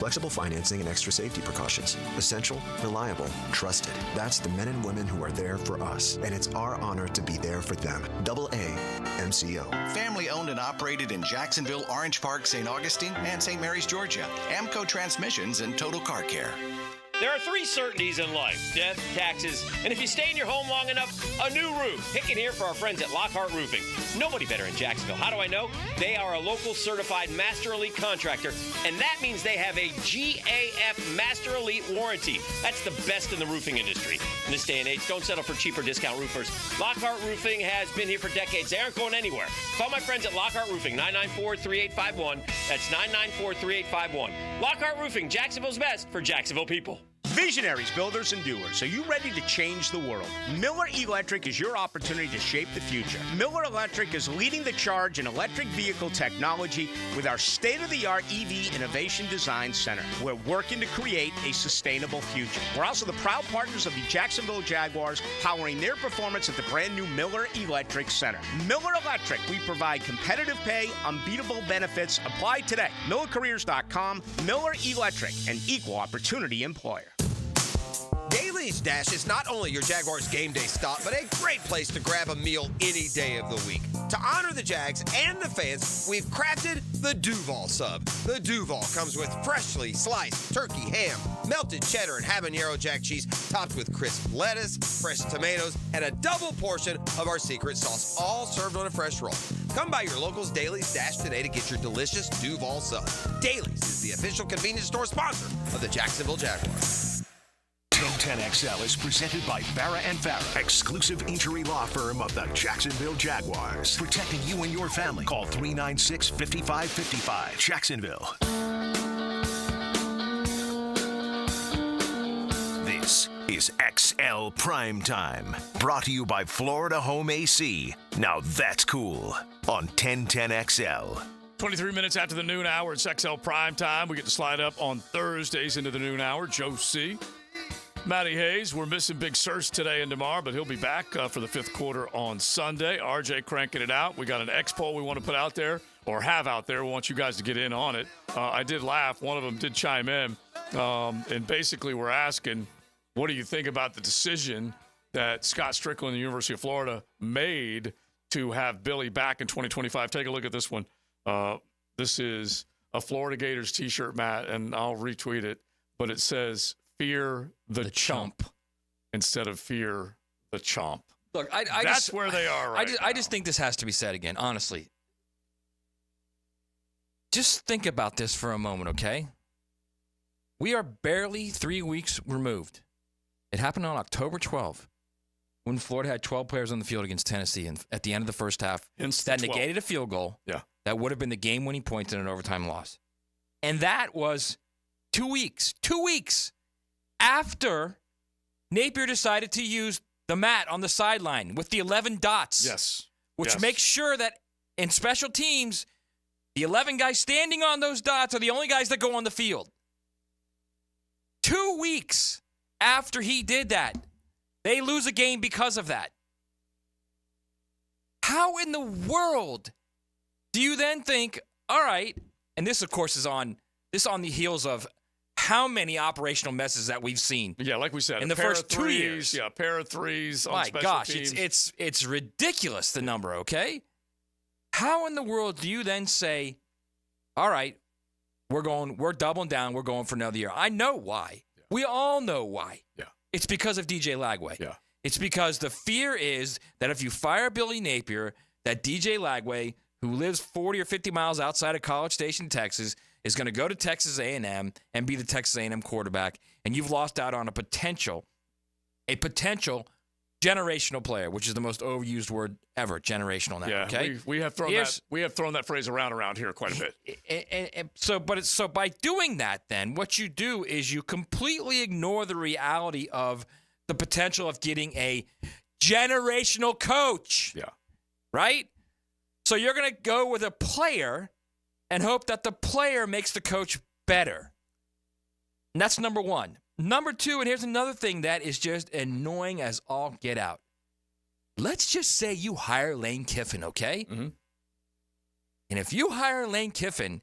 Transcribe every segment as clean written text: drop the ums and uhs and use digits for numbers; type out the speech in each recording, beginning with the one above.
Flexible financing and extra safety precautions. Essential, reliable, trusted. That's the men and women who are there for us, and it's our honor to be there for them. AA MCO. Family owned and operated in Jacksonville, Orange Park, St. Augustine, and St. Mary's, Georgia. Amco Transmissions and Total Car Care. There are 3 certainties in life: death, taxes, and if you stay in your home long enough, a new roof. Pick it here for our friends at Lockhart Roofing. Nobody better in Jacksonville. How do I know? They are a local certified Master Elite contractor, and that means they have a GAF Master Elite warranty. That's the best in the roofing industry. In this day and age, don't settle for cheaper discount roofers. Lockhart Roofing has been here for decades. They aren't going anywhere. Call my friends at Lockhart Roofing, 994-3851. That's 994-3851. Lockhart Roofing, Jacksonville's best for Jacksonville people. Visionaries, builders, and doers, are you ready to change the world? Miller Electric is your opportunity to shape the future. Miller Electric is leading the charge in electric vehicle technology with our state-of-the-art EV Innovation Design Center. We're working to create a sustainable future. We're also the proud partners of the Jacksonville Jaguars, powering their performance at the brand-new Miller Electric Center. Miller Electric, we provide competitive pay, unbeatable benefits. Apply today. MillerCareers.com. Miller Electric, an equal opportunity employer. Daly's Dash is not only your Jaguars game day stop, but a great place to grab a meal any day of the week. To honor the Jags and the fans, we've crafted the Duval Sub. The Duval comes with freshly sliced turkey ham, melted cheddar and habanero jack cheese, topped with crisp lettuce, fresh tomatoes, and a double portion of our secret sauce, all served on a fresh roll. Come by your local's Daly's Dash today to get your delicious Duval Sub. Daly's is the official convenience store sponsor of the Jacksonville Jaguars. 1010XL is presented by Farah & Farah, exclusive injury law firm of the Jacksonville Jaguars. Protecting you and your family. Call 396-5555. Jacksonville. This is XL Primetime. Brought to you by Florida Home AC. Now that's cool. On 1010XL. 23 minutes after the noon hour, it's XL Primetime. We get to slide up on Thursdays into the noon hour. Joe C., Matty Hayes. We're missing Big Searcy today and tomorrow, but he'll be back for the 5th quarter on Sunday. RJ cranking it out. We got an X poll we want to put out there, or have out there. We want you guys to get in on it. I did laugh. One of them did chime in, and basically we're asking, what do you think about the decision that Scott Strickland, the University of Florida, made to have Billy back in 2025? Take a look at this one. This is a Florida Gators T-shirt, Matt, and I'll retweet it, but it says, "Fear the chump," instead of "Fear the chomp." Look, that's where they are right now. I just think this has to be said again, honestly. Just think about this for a moment, okay? We are barely 3 weeks removed. It happened on October 12th when Florida had 12 players on the field against Tennessee and at the end of the first half. That negated a field goal. Yeah. That would have been the game-winning point in an overtime loss. And that was 2 weeks. 2 weeks after Napier decided to use the mat on the sideline with the 11 dots. Yes. Which makes sure that in special teams, the 11 guys standing on those dots are the only guys that go on the field. 2 weeks after he did that, they lose a game because of that. How in the world do you then think, all right, and this, of course, is on the heels of how many operational messes that we've seen. Yeah, like we said, in the first 2 years. Yeah, a pair of threes on special teams. My gosh, it's ridiculous, the number, okay? How in the world do you then say, all right, we're doubling down, we're going for another year? I know why. Yeah. We all know why. Yeah. It's because of DJ Lagway. Yeah. It's because the fear is that if you fire Billy Napier, that DJ Lagway, who lives 40 or 50 miles outside of College Station, Texas, is going to go to Texas A&M and be the Texas A&M quarterback, and you've lost out on a potential generational player, which is the most overused word ever, generational now. Yeah, okay? we have thrown that phrase around here quite a bit. So by doing that, then what you do is you completely ignore the reality of the potential of getting a generational coach. Yeah. Right? So you're going to go with a player and hope that the player makes the coach better. And that's number one. Number two, and here's another thing that is just annoying as all get out. Let's just say you hire Lane Kiffin, okay? Mm-hmm. And if you hire Lane Kiffin,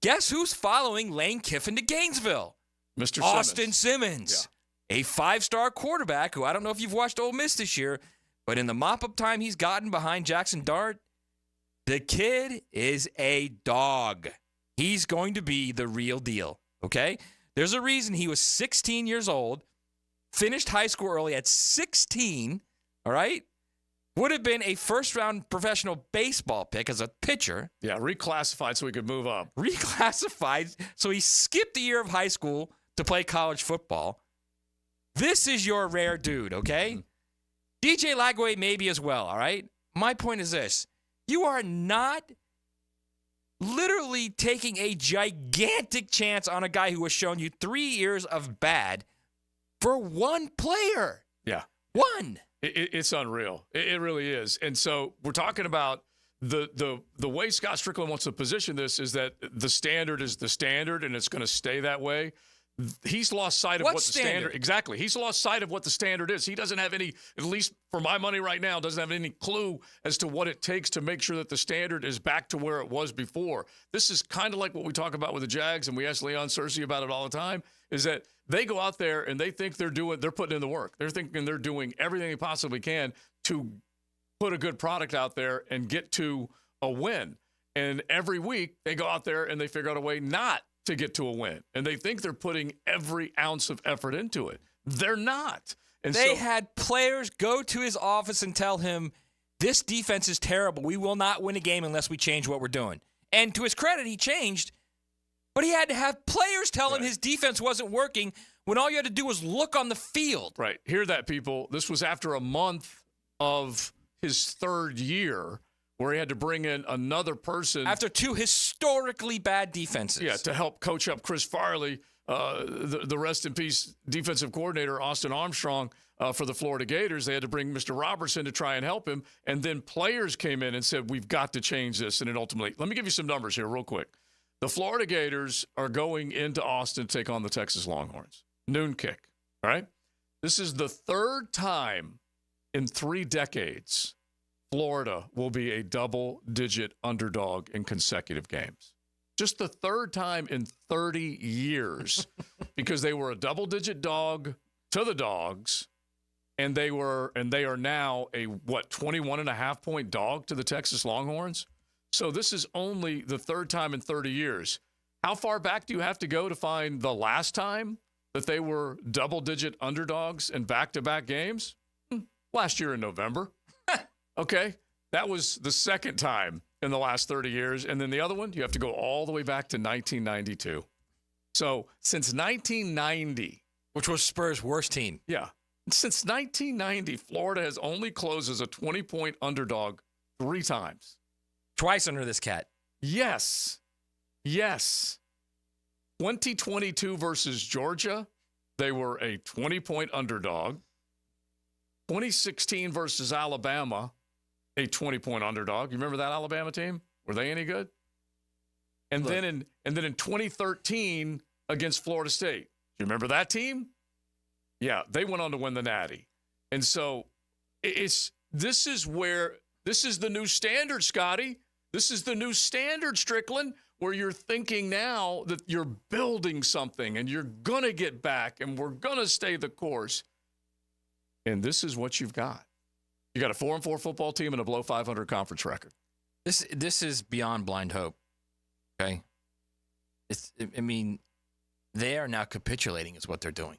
Guess who's following Lane Kiffin to Gainesville? Mr. Austin Simmons, a 5-star quarterback who I don't know if you've watched Ole Miss this year, but in the mop-up time he's gotten behind Jackson Dart, the kid is a dog. He's going to be the real deal, okay? There's a reason he was 16 years old, finished high school early at 16, all right? Would have been a first-round professional baseball pick as a pitcher. Yeah, reclassified so he could move up. Reclassified, so he skipped a year of high school to play college football. This is your rare dude, okay? DJ Lagway maybe as well, all right? My point is this. You are not literally taking a gigantic chance on a guy who has shown you 3 years of bad for one player. Yeah. One. It's unreal. It really is. And so we're talking about the way Scott Strickland wants to position this is that the standard is the standard, and it's going to stay that way. He's lost sight of what the standard. Exactly. He's lost sight of what the standard is. He doesn't have any, at least for my money right now, doesn't have any clue as to what it takes to make sure that the standard is back to where it was before. This is kind of like what we talk about with the Jags, and we ask Leon Searcy about it all the time, is that they go out there and they think they're putting in the work. They're thinking they're doing everything they possibly can to put a good product out there and get to a win. And every week they go out there and they figure out a way not to get to a win. And they think they're putting every ounce of effort into it. They're not. And they had players go to his office and tell him, this defense is terrible. We will not win a game unless we change what we're doing. And to his credit, he changed. But he had to have players tell him his defense wasn't working when all you had to do was look on the field. Right. Hear that, people. This was after a month of his third year where he had to bring in another person. After 2 historically bad defenses. Yeah, to help coach up Chris Farley, the rest in peace defensive coordinator, Austin Armstrong, for the Florida Gators. They had to bring Mr. Robertson to try and help him. And then players came in and said, we've got to change this. And it ultimately, let me give you some numbers here real quick. The Florida Gators are going into Austin to take on the Texas Longhorns. Noon kick, all right? This is the third time in 3 decades Florida will be a double-digit underdog in consecutive games. Just the third time in 30 years because they were a double-digit dog to the Dogs, and they are now a, 21.5-point dog to the Texas Longhorns? So this is only the third time in 30 years. How far back do you have to go to find the last time that they were double-digit underdogs in back-to-back games? Last year in November. Okay, that was the second time in the last 30 years. And then the other one, you have to go all the way back to 1992. So since 1990. Which was Spurs' worst team. Yeah. Since 1990, Florida has only closed as a 20-point underdog 3 times. Twice under this cat. Yes. 2022 versus Georgia, they were a 20-point underdog. 2016 versus Alabama, a 20-point underdog. You remember that Alabama team? Were they any good? And then in 2013 against Florida State. You remember that team? Yeah, they went on to win the Natty. And so this is the new standard, Scotty. This is the new standard, Strickland, where you're thinking now that you're building something and you're going to get back and we're going to stay the course. And this is what you've got. You got a 4-4 football team and a below 500 conference record. This is beyond blind hope. Okay? They are now capitulating is what they're doing.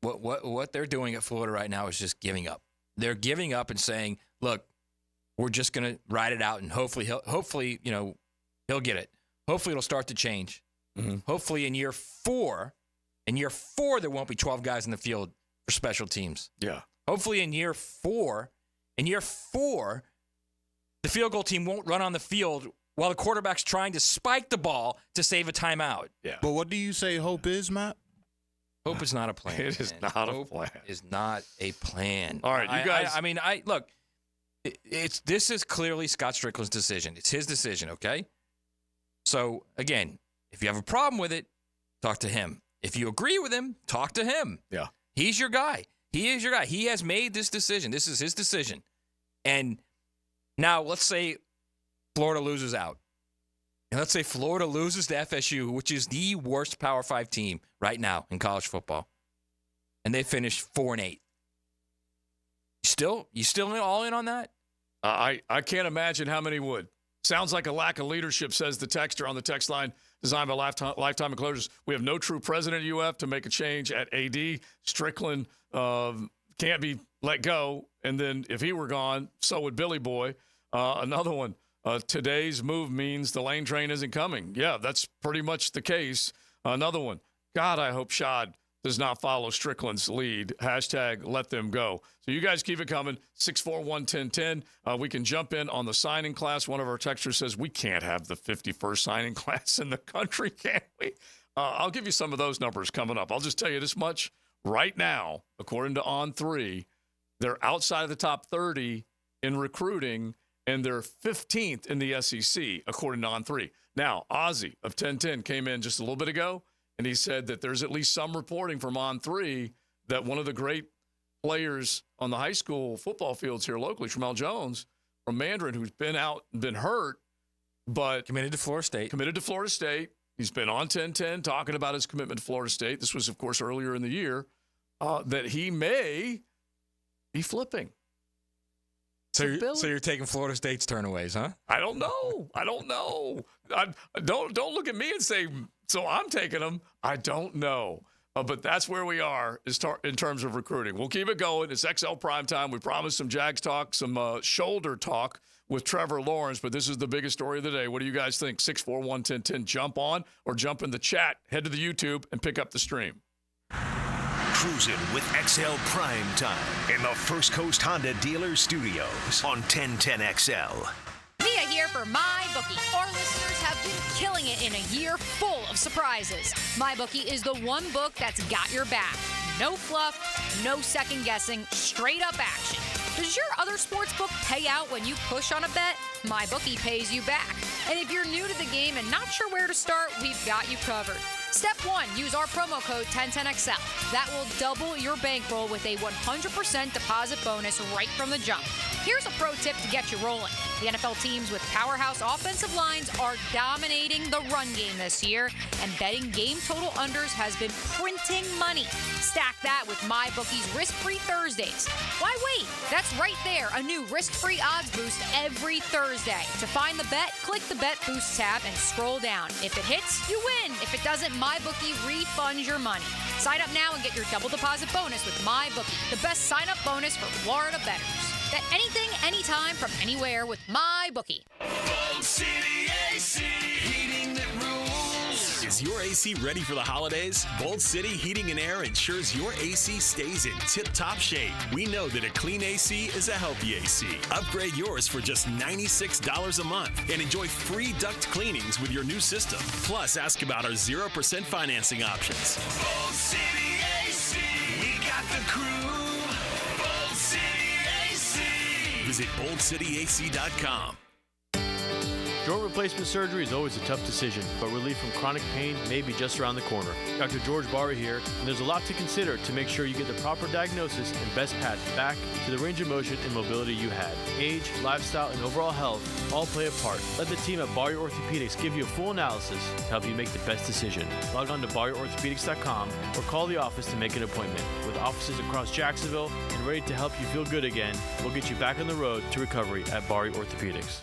What they're doing at Florida right now is just giving up. They're giving up and saying, look, we're just going to ride it out and hopefully he'll get it. Hopefully it'll start to change. Mm-hmm. Hopefully in year 4 there won't be 12 guys in the field for special teams. Yeah. Hopefully in year 4, the field goal team won't run on the field while the quarterback's trying to spike the ball to save a timeout. Yeah. But what do you say hope is, Matt? Hope is not a plan. It is not a plan. Hope is not a plan. All right, you guys. Look, this is clearly Scott Strickland's decision. It's his decision, okay? So, again, if you have a problem with it, talk to him. If you agree with him, talk to him. Yeah. He's your guy. He is your guy. He has made this decision. This is his decision. And now let's say Florida loses out. And let's say Florida loses to FSU, which is the worst Power 5 team right now in college football. And they finish 4-8. You still all in on that? I can't imagine how many would. Sounds like a lack of leadership, says the texter on the text line designed by Lifetime Enclosures. We have no true president at UF to make a change at AD. Strickland can't be let go. And then if he were gone, so would Billy Boy. Another one. Today's move means the lane train isn't coming. Yeah, that's pretty much the case. Another one. God, I hope Shad does not follow Strickland's lead. Hashtag let them go. So you guys keep it coming. 641-1010. We can jump in on the signing class. One of our texters says we can't have the 51st signing class in the country, can we? I'll give you some of those numbers coming up. I'll just tell you this much. Right now, according to On3, they're outside of the top 30 in recruiting, and they're 15th in the SEC, according to On3. Now, Ozzie of 1010 came in just a little bit ago, and he said that there's at least some reporting from On3 that one of the great players on the high school football fields here locally, Tramel Jones from Mandarin, who's been out and been hurt, but committed to Florida State. He's been on 1010 talking about his commitment to Florida State. This was, of course, earlier in the year, that he may be flipping. So you're taking Florida State's turnaways, huh? I don't know. Don't look at me and say, so I'm taking them. I don't know. But that's where we are in terms of recruiting. We'll keep it going. It's XL Primetime. We promised some Jags talk, some shoulder talk with Trevor Lawrence, but this is the biggest story of the day. What do you guys think? 641-1010. Jump on or jump in the chat. Head to the YouTube and pick up the stream. Cruising with XL Primetime in the First Coast Honda Dealer Studios on 1010XL. Mia here for MyBookie. Our listeners have been killing it in a year full of surprises. MyBookie is the one book that's got your back. No fluff, no second guessing, straight up action. Does your other sports book pay out when you push on a bet? MyBookie pays you back. And if you're new to the game and not sure where to start, we've got you covered. Step 1, use our promo code 1010XL. That will double your bankroll with a 100% deposit bonus right from the jump. Here's a pro tip to get you rolling. The NFL teams with powerhouse offensive lines are dominating the run game this year, and betting game total unders has been printing money. Stack that with MyBookie's risk-free Thursdays. Why wait? That's right there, a new risk-free odds boost every Thursday. To find the bet, click the Bet Boost tab and scroll down. If it hits, you win. If it doesn't, MyBookie refunds your money. Sign up now and get your double deposit bonus with MyBookie, the best sign-up bonus for Florida bettors. Bet anything, anytime, from anywhere with MyBookie. Bold City AC, heating that rules. Is your AC ready for the holidays? Bold City Heating and Air ensures your AC stays in tip-top shape. We know that a clean AC is a healthy AC. Upgrade yours for just $96 a month and enjoy free duct cleanings with your new system. Plus, ask about our 0% financing options. Bold City AC, we got the crew. Bold City AC. Visit boldcityac.com. Joint replacement surgery is always a tough decision, but relief from chronic pain may be just around the corner. Dr. George Barber here, and there's a lot to consider to make sure you get the proper diagnosis and best path back to the range of motion and mobility you had. Age, lifestyle, and overall health all play a part. Let the team at Barrier Orthopedics give you a full analysis to help you make the best decision. Log on to barrierorthopedics.com or call the office to make an appointment. With offices across Jacksonville and ready to help you feel good again, we'll get you back on the road to recovery at Barrier Orthopedics.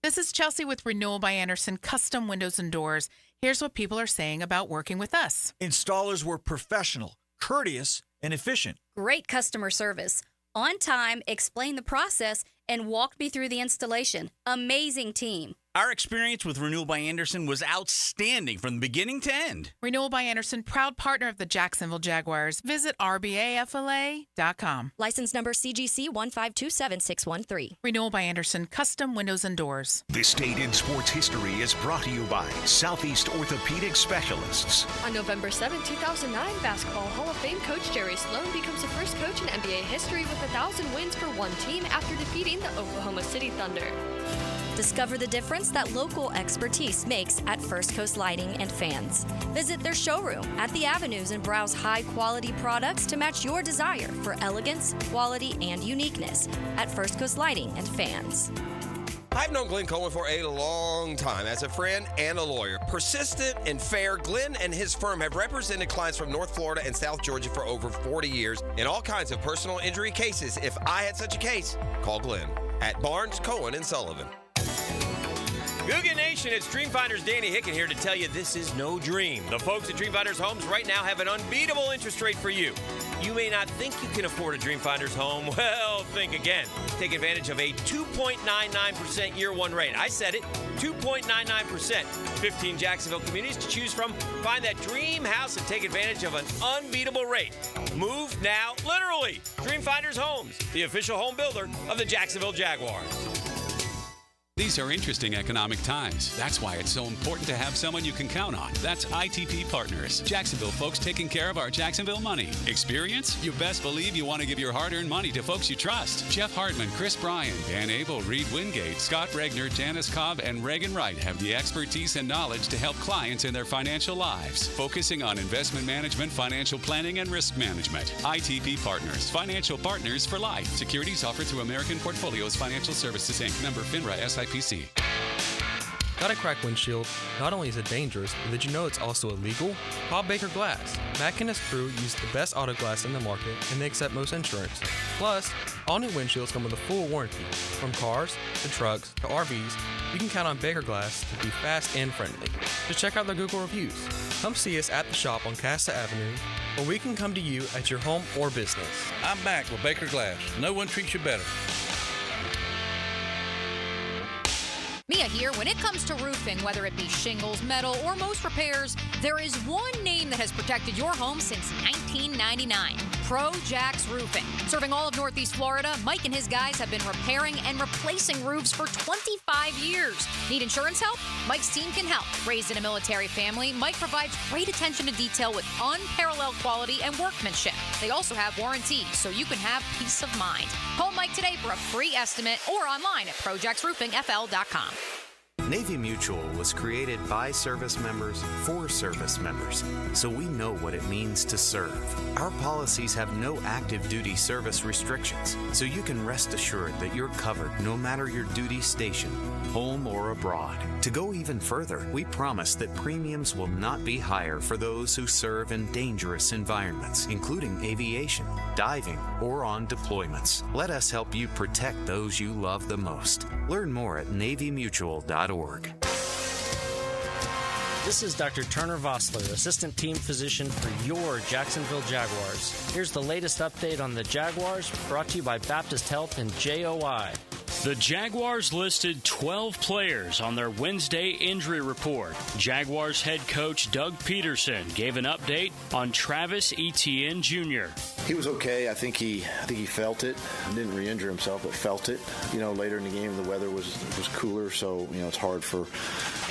This is Chelsea with Renewal by Anderson Custom Windows and Doors. Here's what people are saying about working with us. Installers were professional, courteous, and efficient. Great customer service. On time, explained the process, and walked me through the installation. Amazing team. Our experience with Renewal by Anderson was outstanding from the beginning to end. Renewal by Anderson, proud partner of the Jacksonville Jaguars. Visit rbafla.com. License number CGC 1527613. Renewal by Anderson, custom windows and doors. This date in sports history is brought to you by Southeast Orthopedic Specialists. On November 7, 2009, Basketball Hall of Fame coach Jerry Sloan becomes the first coach in NBA history with 1,000 wins for one team after defeating the Oklahoma City Thunder. Discover the difference that local expertise makes at First Coast Lighting and Fans. Visit their showroom at the Avenues and browse high-quality products to match your desire for elegance, quality, and uniqueness at First Coast Lighting and Fans. I've known Glenn Cohen for a long time as a friend and a lawyer. Persistent and fair, Glenn and his firm have represented clients from North Florida and South Georgia for over 40 years in all kinds of personal injury cases. If I had such a case, call Glenn at Barnes, Cohen, and Sullivan. Googan Nation, it's Dreamfinders Danny Hicken here to tell you this is no dream. The folks at Dreamfinders Homes right now have an unbeatable interest rate for you. You may not think you can afford a Dreamfinders home. Well, think again. Take advantage of a 2.99% year one rate. I said it, 2.99%. 15 Jacksonville communities to choose from. Find that dream house and take advantage of an unbeatable rate. Move now, literally. Dreamfinders Homes, the official home builder of the Jacksonville Jaguars. These are interesting economic times. That's why it's so important to have someone you can count on. That's ITP Partners. Jacksonville folks taking care of our Jacksonville money. Experience? You best believe you want to give your hard-earned money to folks you trust. Jeff Hartman, Chris Bryan, Dan Abel, Reed Wingate, Scott Regner, Janice Cobb, and Reagan Wright have the expertise and knowledge to help clients in their financial lives, focusing on investment management, financial planning, and risk management. ITP Partners. Financial partners for life. Securities offered through American Portfolios Financial Services, Inc. Member FINRA SIPC. Got a cracked windshield? Not only is it dangerous, but did you know it's also illegal? Call Baker Glass. Matt and his crew use the best auto glass in the market, and they accept most insurance. Plus, all new windshields come with a full warranty. From cars, to trucks, to RVs, you can count on Baker Glass to be fast and friendly. Just check out their Google reviews. Come see us at the shop on Casta Avenue, or we can come to you at your home or business. I'm back with Baker Glass. No one treats you better. Mia here. When it comes to roofing, whether it be shingles, metal, or most repairs, there is one name that has protected your home since 1999. Pro-Jax Roofing. Serving all of Northeast Florida, Mike and his guys have been repairing and replacing roofs for 25 years. Need insurance help? Mike's team can help. Raised in a military family, Mike provides great attention to detail with unparalleled quality and workmanship. They also have warranties, so you can have peace of mind. Call Mike today for a free estimate or online at projaxroofingfl.com. Navy Mutual was created by service members for service members, so we know what it means to serve. Our policies have no active duty service restrictions, so you can rest assured that you're covered no matter your duty station, home or abroad. To go even further, we promise that premiums will not be higher for those who serve in dangerous environments, including aviation, diving, or on deployments. Let us help you protect those you love the most. Learn more at NavyMutual.org. This is Dr. Turner Vossler, Assistant Team Physician for your Jacksonville Jaguars. Here's the latest update on the Jaguars, brought to you by Baptist Health and JOI. The Jaguars listed 12 players on their Wednesday injury report. Jaguars head coach Doug Peterson gave an update on Travis Etienne Jr. He was okay. I think he felt it. Didn't re-injure himself, but felt it. You know, later in the game, the weather was cooler, so it's hard for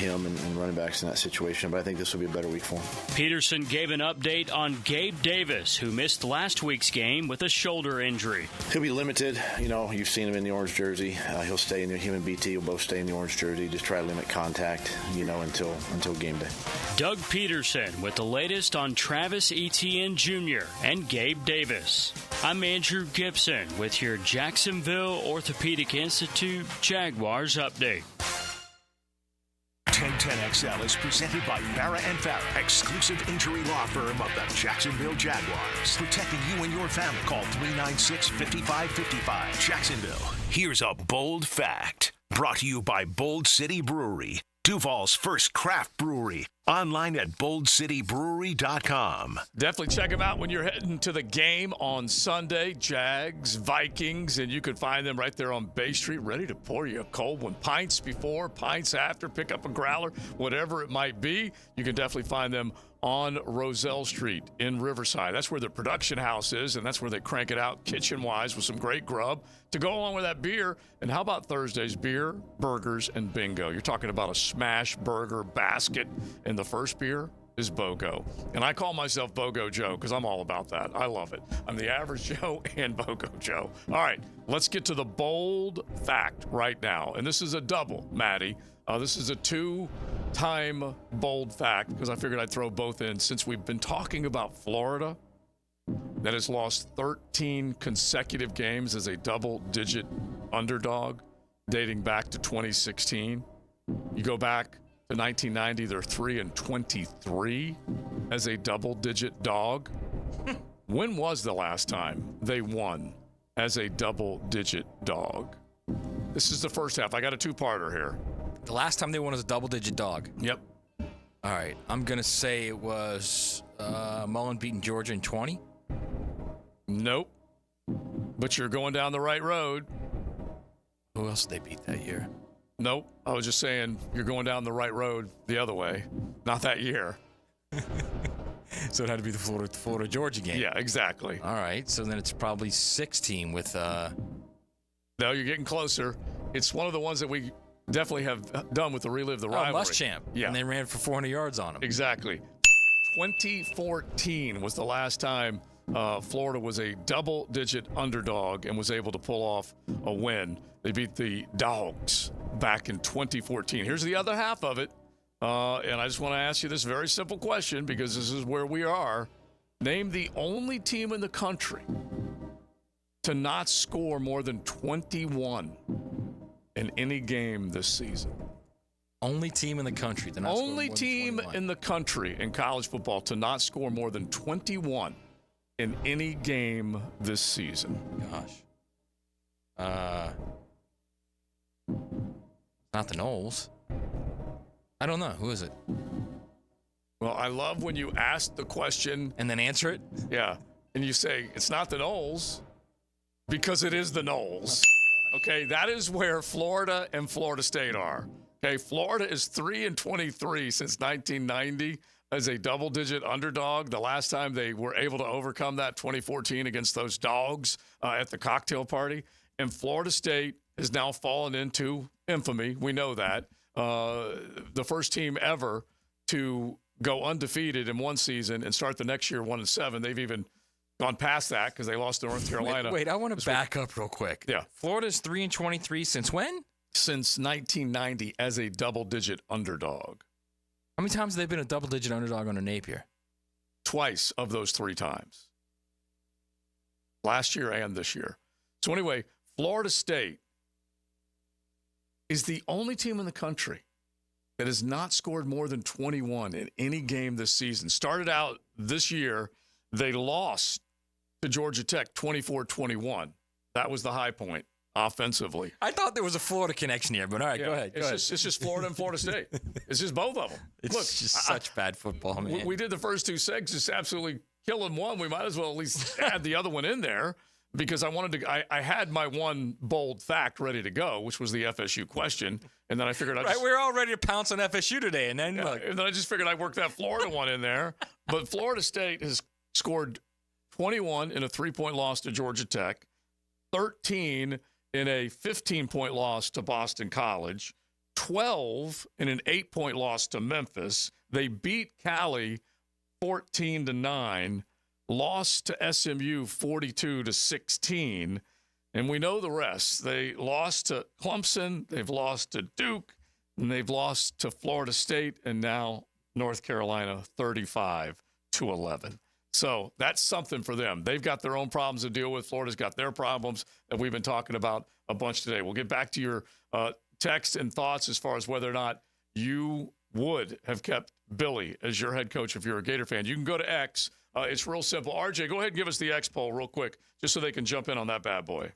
him and running backs in that situation. But I think this will be a better week for him. Peterson gave an update on Gabe Davis, who missed last week's game with a shoulder injury. He'll be limited. You've seen him in the orange jersey. He'll stay in him and BT will both stay in the orange jersey. Just try to limit contact, until game day. Doug Peterson with the latest on Travis Etienne Jr. and Gabe Davis. I'm Andrew Gibson with your Jacksonville Orthopedic Institute Jaguars update. 1010XL is presented by Farah & Farah, exclusive injury law firm of the Jacksonville Jaguars. Protecting you and your family. Call 396-5555. Jacksonville. Here's a bold fact. Brought to you by Bold City Brewery, Duval's first craft brewery. Online at boldcitybrewery.com. Definitely check them out when you're heading to the game on Sunday. Jags, Vikings, and you can find them right there on Bay Street, ready to pour you a cold one. Pints before, pints after, pick up a growler, whatever it might be. You can definitely find them on Roselle Street in Riverside. That's where the production house is, and that's where they crank it out kitchen-wise with some great grub to go along with that beer. And how about Thursday's beer, burgers, and bingo? You're talking about a smash burger basket, and the first beer is BOGO. And I call myself BOGO Joe because I'm all about that. I love it. I'm the average Joe and BOGO Joe. All right, let's get to the bold fact right now. And this is a double, Maddie. This is a two-time bold fact because I figured I'd throw both in since we've been talking about Florida that has lost 13 consecutive games as a double-digit underdog. dating back to 2016. You go back to 1990, they're 3-23 as a double-digit dog. When was the last time they won as a double-digit dog? This is the first half. I got a two-parter here. The last time they won as a double-digit dog. Yep. All right. I'm going to say it was Mullen beating Georgia in 20. Nope. But you're going down the right road. Who else did they beat that year? Nope. I was just saying you're going down the right road the other way. Not that year. So it had to be the Florida-Georgia game. Yeah, exactly. All right. So then it's probably 16 with... No, you're getting closer. It's one of the ones that we definitely have done with the Relive the Rivalry. Muschamp. Yeah. And they ran for 400 yards on him. Exactly. 2014 was the last time Florida was a double-digit underdog and was able to pull off a win. They beat the Dogs back in 2014. Here's the other half of it. And I just want to ask you this very simple question because this is where we are. Name the only team in the country to not score more than 21 in any game this season. Only team in the country to not score more than 21. Only team in the country in college football to not score more than 21 in any game this season. Gosh. Not the Noles. I don't know. Who is it? Well, I love when you ask the question. And then answer it? Yeah. And you say, it's not the Noles because it is the Noles. Okay, that is where Florida and Florida State are. Okay, Florida is 3-23 since 1990 as a double-digit underdog. The last time they were able to overcome that 2014 against those Dogs at the cocktail party. And Florida State has now fallen into infamy. We know that. The first team ever to go undefeated in one season and start the next year 1-7. They've even gone past that because they lost to North Carolina. Wait, I want to back up real quick. Yeah. Florida's 3-23 since when? Since 1990 as a double-digit underdog. How many times have they been a double-digit underdog under Napier? Twice of those 3 times. Last year and this year. So anyway, Florida State is the only team in the country that has not scored more than 21 in any game this season. Started out this year, they lost to Georgia Tech 24-21. That was the high point offensively. I thought there was a Florida connection here, but all right, Yeah, go ahead. It's just Florida and Florida State. It's just both of them. It's just such bad football, man. We did the first 2 segments, just absolutely killing one. We might as well at least add the other one in there because I wanted to. I had my one bold fact ready to go, which was the FSU question, and then I figured we were all ready to pounce on FSU today, and then and then I just figured I'd work that Florida one in there. But Florida State has scored 21 in a 3-point loss to Georgia Tech, 13 in a 15-point loss to Boston College, 12 in an 8-point loss to Memphis. They beat Cali 14-9, lost to SMU 42-16, and we know the rest. They lost to Clemson, they've lost to Duke, and they've lost to Florida State, and now North Carolina 35-11. So that's something for them. They've got their own problems to deal with. Florida's got their problems that we've been talking about a bunch today. We'll get back to your text and thoughts as far as whether or not you would have kept Billy as your head coach if you're a Gator fan. You can go to X. It's real simple. RJ, go ahead and give us the X poll real quick just so they can jump in on that bad boy.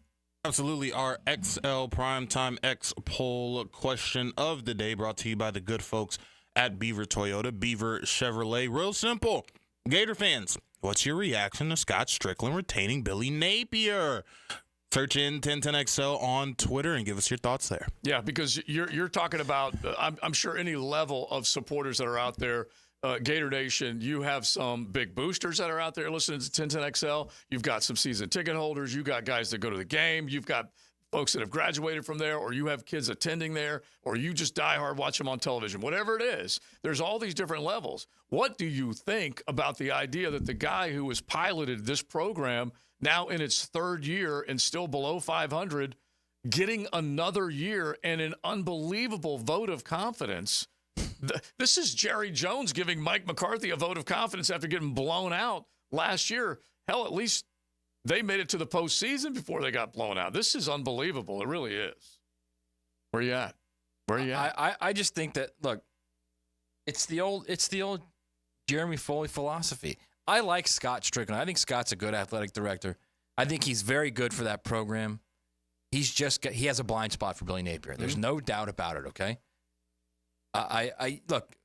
Absolutely. Our XL Primetime X poll question of the day brought to you by the good folks at Beaver Toyota, Beaver Chevrolet. Real simple. Gator fans, what's your reaction to Scott Strickland retaining Billy Napier? Search in 1010XL on Twitter and give us your thoughts there. Yeah, because you're talking about, I'm sure any level of supporters that are out there, Gator Nation, you have some big boosters that are out there listening to 1010XL. You've got some season ticket holders. You've got guys that go to the game. You've got folks that have graduated from there, or you have kids attending there, or you just die hard watch them on television. Whatever it is, there's all these different levels. What do you think about the idea that the guy who has piloted this program now in its 3rd year and still below 500, getting another year and an unbelievable vote of confidence? This is Jerry Jones giving Mike McCarthy a vote of confidence after getting blown out last year. Hell, at least they made it to the postseason before they got blown out. This is unbelievable. It really is. Where you at? I just think that, look, it's the old Jeremy Foley philosophy. I like Scott Strickland. I think Scott's a good athletic director. I think he's very good for that program. He has a blind spot for Billy Napier. There's no doubt about it, okay? I look,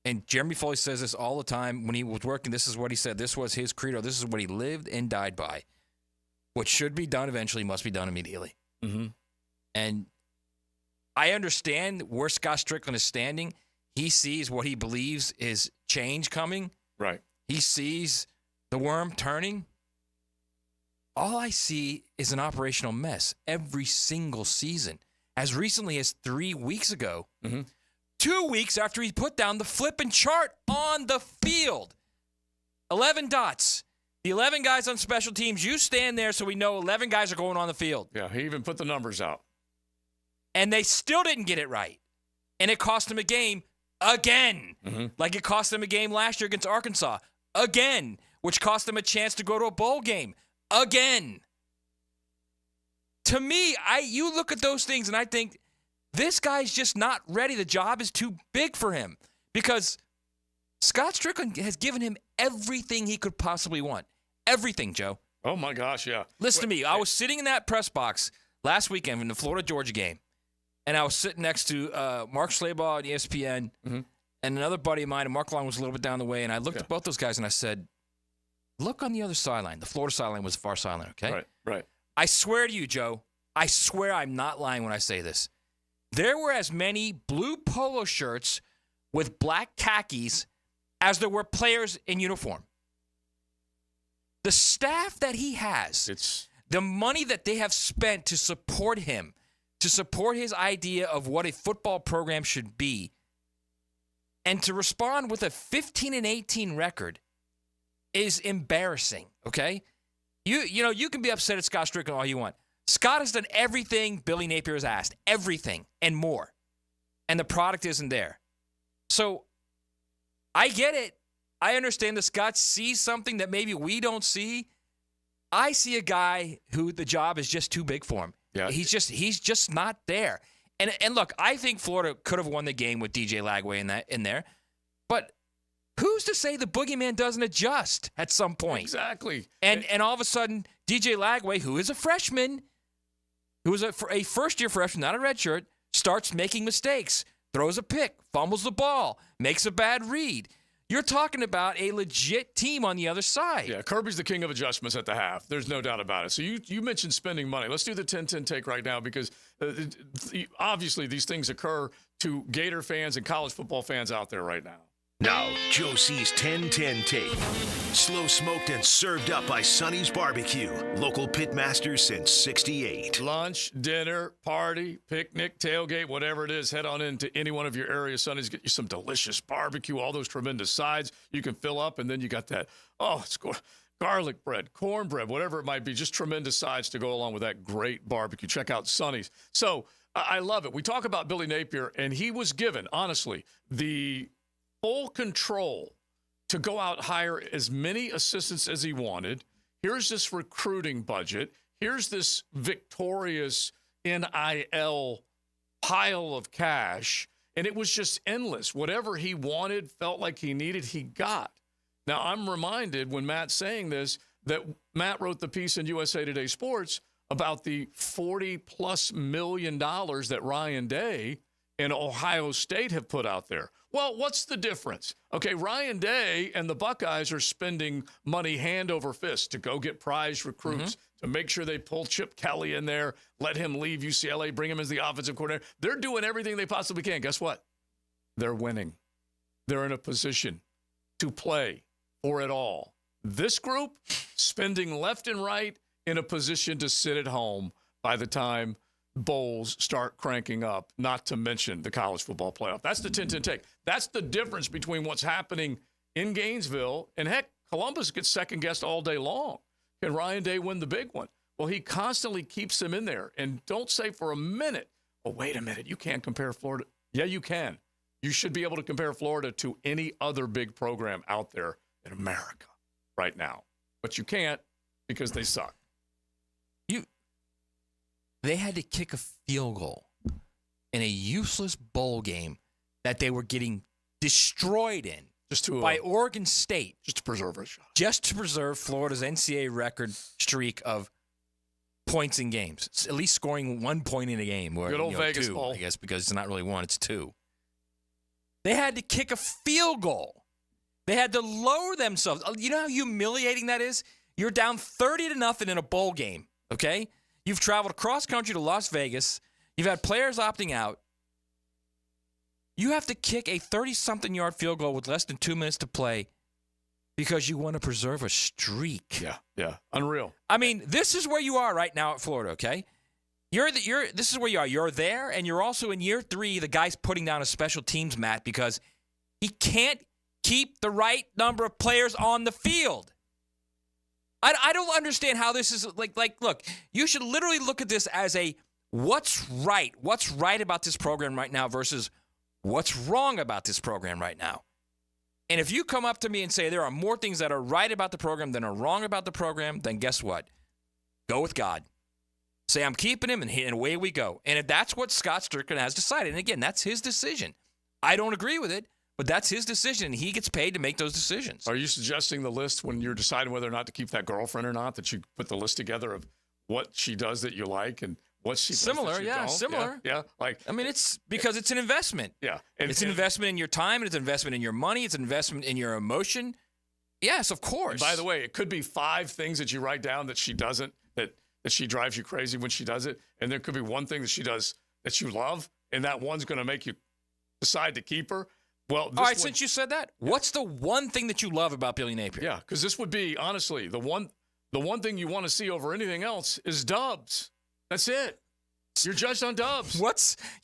and Jeremy Foley says this all the time. When he was working, this is what he said. This was his credo. This is what he lived and died by. What should be done eventually must be done immediately. Mm-hmm. And I understand where Scott Strickland is standing. He sees what he believes is change coming. Right. He sees the worm turning. All I see is an operational mess every single season. As recently as 3 weeks ago, 2 weeks after he put down the flipping chart on the field. 11 dots. The 11 guys on special teams, you stand there so we know 11 guys are going on the field. Yeah, he even put the numbers out. And they still didn't get it right. And it cost them a game again. Like it cost them a game last year against Arkansas again, which cost them a chance to go to a bowl game again. To me, you look at those things and I think this guy's just not ready. The job is too big for him because Scott Strickland has given him everything he could possibly want. Everything, Joe. Oh, my gosh, yeah. Listen to me. I was sitting in that press box last weekend in the Florida-Georgia game, and I was sitting next to Mark Schlabach at ESPN and another buddy of mine, and Mark Long was a little bit down the way, and I looked at both those guys, and I said, look on the other sideline. The Florida sideline was the far sideline, okay? Right. I swear to you, Joe, I swear I'm not lying when I say this. There were as many blue polo shirts with black khakis as there were players in uniform. The staff that he has, the money that they have spent to support him, to support his idea of what a football program should be, and to respond with a 15-18 record is embarrassing, okay? You can be upset at Scott Strickland all you want. Scott has done everything Billy Napier has asked, everything and more, and the product isn't there. So I get it. I understand that Scott sees something that maybe we don't see. I see a guy who the job is just too big for him. Yeah. He's just not there. And look, I think Florida could have won the game with DJ Lagway in there. But who's to say the boogeyman doesn't adjust at some point? Exactly. And all of a sudden, DJ Lagway, who is a freshman, who is a first-year freshman, not a redshirt, starts making mistakes, throws a pick, fumbles the ball, makes a bad read. You're talking about a legit team on the other side. Yeah, Kirby's the king of adjustments at the half. There's no doubt about it. So you mentioned spending money. Let's do the 10-10 take right now because obviously these things occur to Gator fans and college football fans out there right now. Now, Joe C's 10-10 take. Slow smoked and served up by Sonny's Barbecue. Local pitmasters since 68. Lunch, dinner, party, picnic, tailgate, whatever it is, head on into any one of your area. Sonny's get you some delicious barbecue, all those tremendous sides you can fill up, and then you got that, it's garlic bread, cornbread, whatever it might be, just tremendous sides to go along with that great barbecue. Check out Sonny's. So I love it. We talk about Billy Napier, and he was given, honestly, the full control to go out, hire as many assistants as he wanted. Here's this recruiting budget. Here's this victorious NIL pile of cash. And it was just endless. Whatever he wanted, felt like he needed, he got. Now, I'm reminded when Matt's saying this, that Matt wrote the piece in USA Today Sports about the $40+ million that Ryan Day and Ohio State have put out there. Well, what's the difference? Okay, Ryan Day and the Buckeyes are spending money hand over fist to go get prize recruits, to make sure they pull Chip Kelly in there, let him leave UCLA, bring him as the offensive coordinator. They're doing everything they possibly can. Guess what? They're winning. They're in a position to play for it all. This group, spending left and right, in a position to sit at home by the time bowls start cranking up, not to mention the college football playoff. That's the 10-10 take. That's the difference between what's happening in Gainesville and, heck, Columbus gets second-guessed all day long. Can Ryan Day win the big one? Well, he constantly keeps them in there. And don't say for a minute, wait a minute, you can't compare Florida. Yeah, you can. You should be able to compare Florida to any other big program out there in America right now. But you can't because they suck. They had to kick a field goal in a useless bowl game that they were getting destroyed in by Oregon State. Just to preserve it. Just to preserve Florida's NCAA record streak of points in games. It's at least scoring 1 point in a game. Or, Good old Vegas two, Bowl. I guess, because it's not really 1, it's 2. They had to kick a field goal. They had to lower themselves. You know how humiliating that is? You're down 30-0 in a bowl game, okay? You've traveled across country to Las Vegas. You've had players opting out. You have to kick a 30-something yard field goal with less than 2 minutes to play because you want to preserve a streak. Yeah. Unreal. I mean, this is where you are right now at Florida, okay? This is where you are. You're there, and you're also in year 3. The guy's putting down a special teams mat because he can't keep the right number of players on the field. I don't understand how this is like. Look, you should literally look at this as a what's right about this program right now versus what's wrong about this program right now. And if you come up to me and say there are more things that are right about the program than are wrong about the program, then guess what? Go with God. Say, I'm keeping him, and away we go. And if that's what Scott Strickland has decided, and again, that's his decision. I don't agree with it, but that's his decision, and he gets paid to make those decisions. Are you suggesting the list when you're deciding whether or not to keep that girlfriend or not, that you put the list together of what she does that you like and what she does Similar, that you yeah, don't? similar. Yeah. I mean, it's because it's an investment. Yeah. It's an investment in your time, and it's an investment in your money, it's an investment in your emotion. Yes, of course. By the way, it could be 5 things that you write down that she doesn't, that she drives you crazy when she does it. And there could be one thing that she does that you love, and that one's going to make you decide to keep her. Well, all right, since you said that, what's the one thing that you love about Billy Napier? Yeah, because this would be, honestly, the one thing you want to see over anything else is dubs. That's it. You're judged on dubs.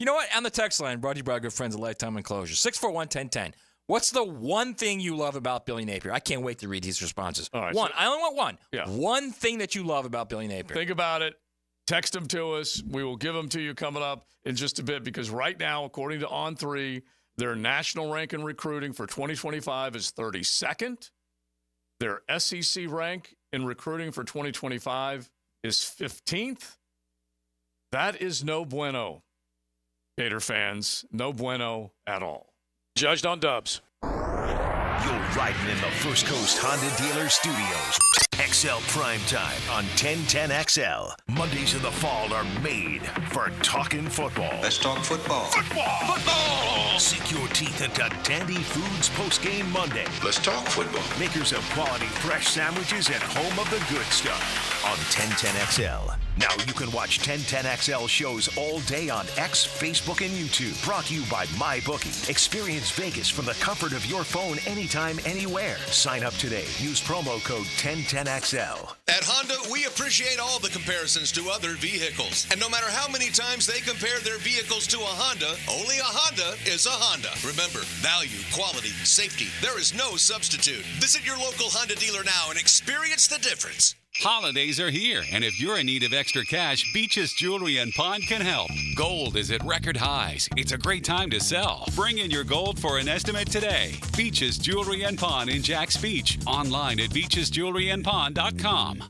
You know what? On the text line, brought to you by our good friends at Lifetime Enclosure, 641-1010. What's the one thing you love about Billy Napier? I can't wait to read these responses. All right, one. I only want one. Yeah. One thing that you love about Billy Napier. Think about it. Text them to us. We will give them to you coming up in just a bit, because right now, according to On3, their national rank in recruiting for 2025 is 32nd. Their SEC rank in recruiting for 2025 is 15th. That is no bueno, Gator fans. No bueno at all. Judged on dubs. You're riding in the First Coast Honda Dealer Studios. XL Primetime on 1010XL. Mondays of the fall are made for talking football. Let's talk football. Football! Sink your teeth into Dandy Foods Postgame Monday. Let's talk football. Makers of quality fresh sandwiches and home of the good stuff on 1010XL. Now you can watch 1010XL shows all day on X, Facebook, and YouTube. Brought to you by MyBookie. Experience Vegas from the comfort of your phone anytime, anywhere. Sign up today. Use promo code 1010XL. At Honda, we appreciate all the comparisons to other vehicles. And no matter how many times they compare their vehicles to a Honda, only a Honda is a Honda. Remember, value, quality, safety, there is no substitute. Visit your local Honda dealer now and experience the difference. Holidays are here, and if you're in need of extra cash, Beaches Jewelry and Pawn can help. Gold is at record highs. It's a great time to sell. Bring in your gold for an estimate today. Beaches Jewelry and Pawn in Jack's Beach. Online at beachesjewelryandpawn.com.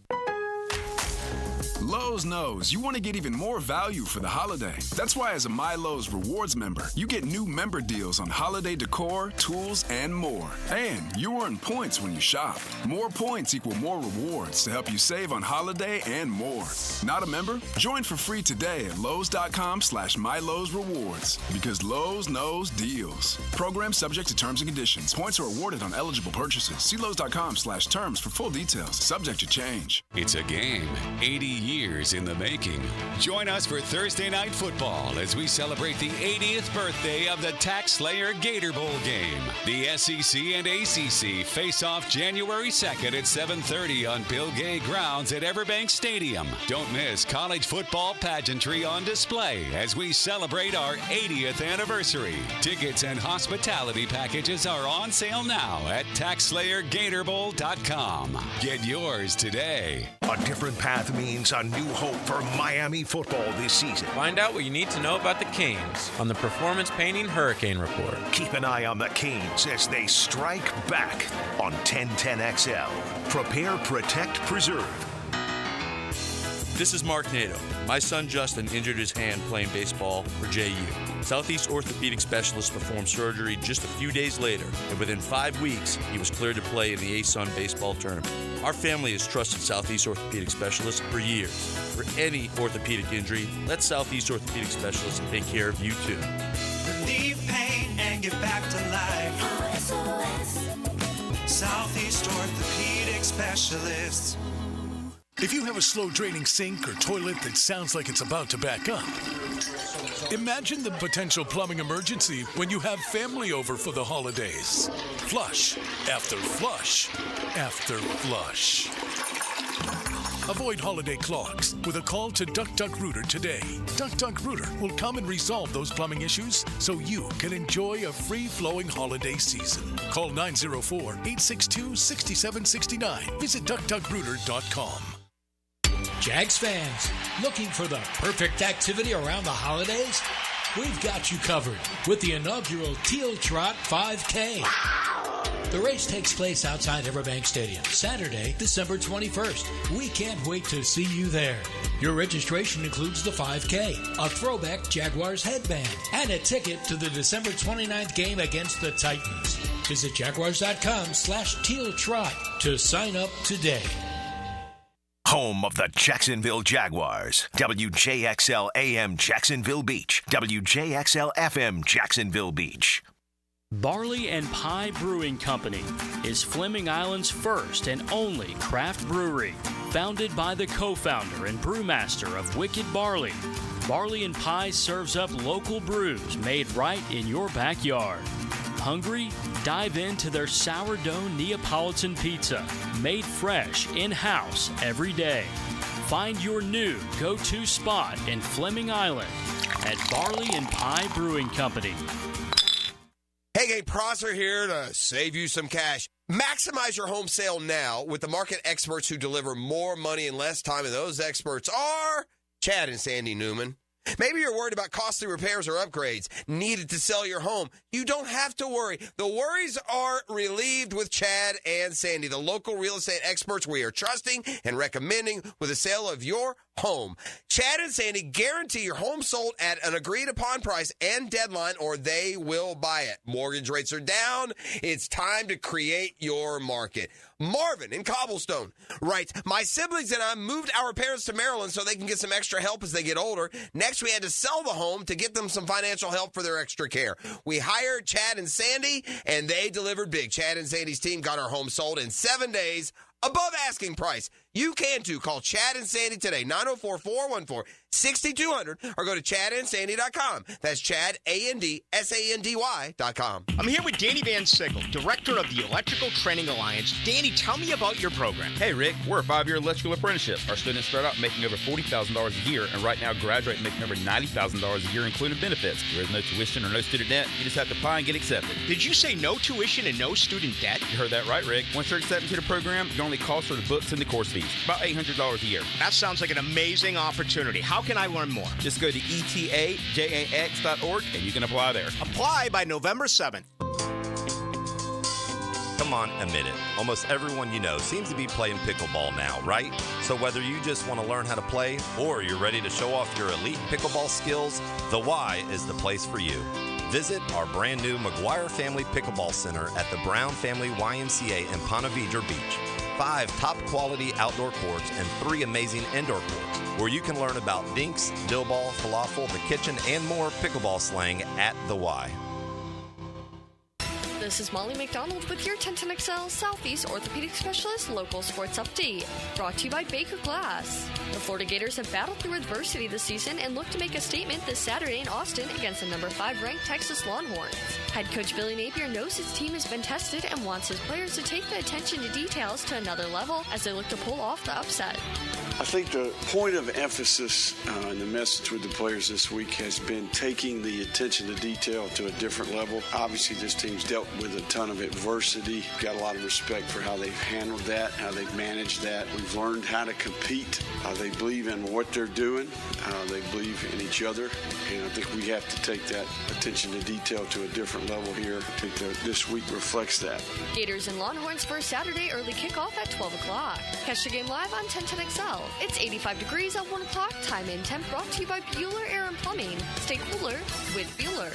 Lowe's knows you want to get even more value for the holiday. That's why as a MyLowe's Rewards member, you get new member deals on holiday decor, tools, and more. And you earn points when you shop. More points equal more rewards to help you save on holiday and more. Not a member? Join for free today at Lowe's.com/MyLowe's Rewards. Because Lowe's knows deals. Program subject to terms and conditions. Points are awarded on eligible purchases. See Lowe's.com/terms for full details. Subject to change. It's a game. 80 years in the making. Join us for Thursday Night Football as we celebrate the 80th birthday of the Tax Slayer Gator Bowl game. The SEC and ACC face off January 2nd at 7:30 on Bill Gay grounds at Everbank Stadium. Don't miss college football pageantry on display as we celebrate our 80th anniversary. Tickets and hospitality packages are on sale now at TaxSlayerGatorBowl.com. Get yours today. A different path means a new hope for Miami football this season. Find out what you need to know about the Canes on the Performance Painting Hurricane Report. Keep an eye on the Canes as they strike back on 1010XL. Prepare, protect, preserve. This is Mark Nato. My son Justin injured his hand playing baseball for JU. Southeast Orthopedic Specialist performed surgery just a few days later, and within 5 weeks, he was cleared to play in the ASUN baseball tournament. Our family has trusted Southeast Orthopedic Specialist for years. For any orthopedic injury, let Southeast Orthopedic Specialist take care of you too. Relieve pain and get back to life. SOS. Southeast Orthopedic Specialists. If you have a slow-draining sink or toilet that sounds like it's about to back up, imagine the potential plumbing emergency when you have family over for the holidays. Flush after flush after flush. Avoid holiday clogs with a call to Duck Rooter today. Duck Rooter will come and resolve those plumbing issues so you can enjoy a free-flowing holiday season. Call 904-862-6769. Visit duckrooter.com. Jags fans, looking for the perfect activity around the holidays? We've got you covered with the inaugural Teal Trot 5K. The race takes place outside Everbank Stadium, Saturday, December 21st. We can't wait to see you there. Your registration includes the 5K, a throwback Jaguars headband, and a ticket to the December 29th game against the Titans. Visit jaguars.com/Teal Trot to sign up today. Home of the Jacksonville Jaguars. WJXL AM Jacksonville Beach. WJXL FM Jacksonville Beach. Barley and Pie Brewing Company is Fleming Island's first and only craft brewery. Founded by the co-founder and brewmaster of Wicked Barley, Barley and Pie serves up local brews made right in your backyard. Hungry? Dive into their sourdough Neapolitan pizza, made fresh in-house every day. Find your new go-to spot in Fleming Island at Barley and Pie Brewing Company. Hey, gang, Prosser here to save you some cash. Maximize your home sale now with the market experts who deliver more money in less time, and those experts are Chad and Sandy Newman. Maybe you're worried about costly repairs or upgrades needed to sell your home. You don't have to worry. The worries are relieved with Chad and Sandy, the local real estate experts we are trusting and recommending with the sale of your home. Chad and Sandy guarantee your home sold at an agreed-upon price and deadline, or they will buy it. Mortgage rates are down. It's time to create your market. Marvin in Cobblestone writes, my siblings and I moved our parents to Maryland so they can get some extra help as they get older. Next, we had to sell the home to get them some financial help for their extra care. We hired Chad and Sandy, and they delivered big. Chad and Sandy's team got our home sold in 7 days above asking price. You can too. Call Chad and Sandy today, 904-414-6200, or go to chadandsandy.com. That's ChadAndSandy.com. I'm here with Danny Van Sickle, director of the Electrical Training Alliance. Danny, tell me about your program. Hey, Rick, we're a 5-year electrical apprenticeship. Our students start out making over $40,000 a year, and right now graduate making over $90,000 a year, including benefits. There is no tuition or no student debt. You just have to apply and get accepted. Did you say no tuition and no student debt? You heard that right, Rick. Once you're accepted to the program, your only cost are the books and the course fees. About $800 a year. That sounds like an amazing opportunity. How can I learn more? Just go to etajax.org and you can apply there. Apply by November 7th. Come on, admit it. Almost everyone you know seems to be playing pickleball now, right? So whether you just want to learn how to play or you're ready to show off your elite pickleball skills, the Y is the place for you. Visit our brand new McGuire Family Pickleball Center at the Brown Family YMCA in Ponte Vedra Beach. 5 top-quality outdoor courts and 3 amazing indoor courts where you can learn about dinks, dill ball, falafel, the kitchen, and more pickleball slang at the Y. This is Molly McDonald with your 1010XL Southeast Orthopedic Specialist Local Sports Update, brought to you by Baker Glass. The Florida Gators have battled through adversity this season and look to make a statement this Saturday in Austin against the number 5 ranked Texas Longhorns. Head coach Billy Napier knows his team has been tested and wants his players to take the attention to details to another level as they look to pull off the upset. I think the point of emphasis and the message with the players this week has been taking the attention to detail to a different level. Obviously, this team's dealt with a ton of adversity. Got a lot of respect for how they've handled that, how they've managed that. We've learned how to compete. They believe in what they're doing. They believe in each other. And I think we have to take that attention to detail to a different level here. I think that this week reflects that. Gators and Longhorns for Saturday early kickoff at 12 o'clock. Catch the game live on 1010XL. It's 85 degrees at 1 o'clock. Time and temp brought to you by Bueller Air and Plumbing. Stay cooler with Bueller.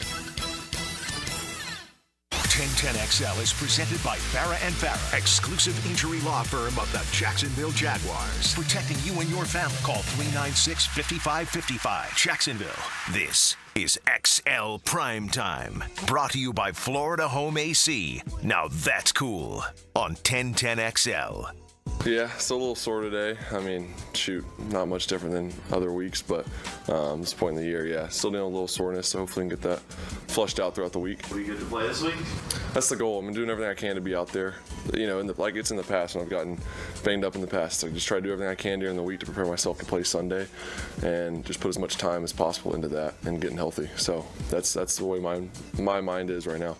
1010XL is presented by Farrah & Farrah, exclusive injury law firm of the Jacksonville Jaguars. Protecting you and your family. Call 396-5555. Jacksonville. This is XL Primetime. Brought to you by Florida Home AC. Now that's cool. On 1010XL. Yeah, still a little sore today. I mean, shoot, not much different than other weeks, but this point in the year, yeah, still dealing with a little soreness, so hopefully we can get that flushed out throughout the week. Will you get to play this week? That's the goal. I'm doing everything I can to be out there. You know, like it's in the past when I've gotten banged up in the past. So just try to do everything I can during the week to prepare myself to play Sunday and just put as much time as possible into that and getting healthy. So that's the way my mind is right now.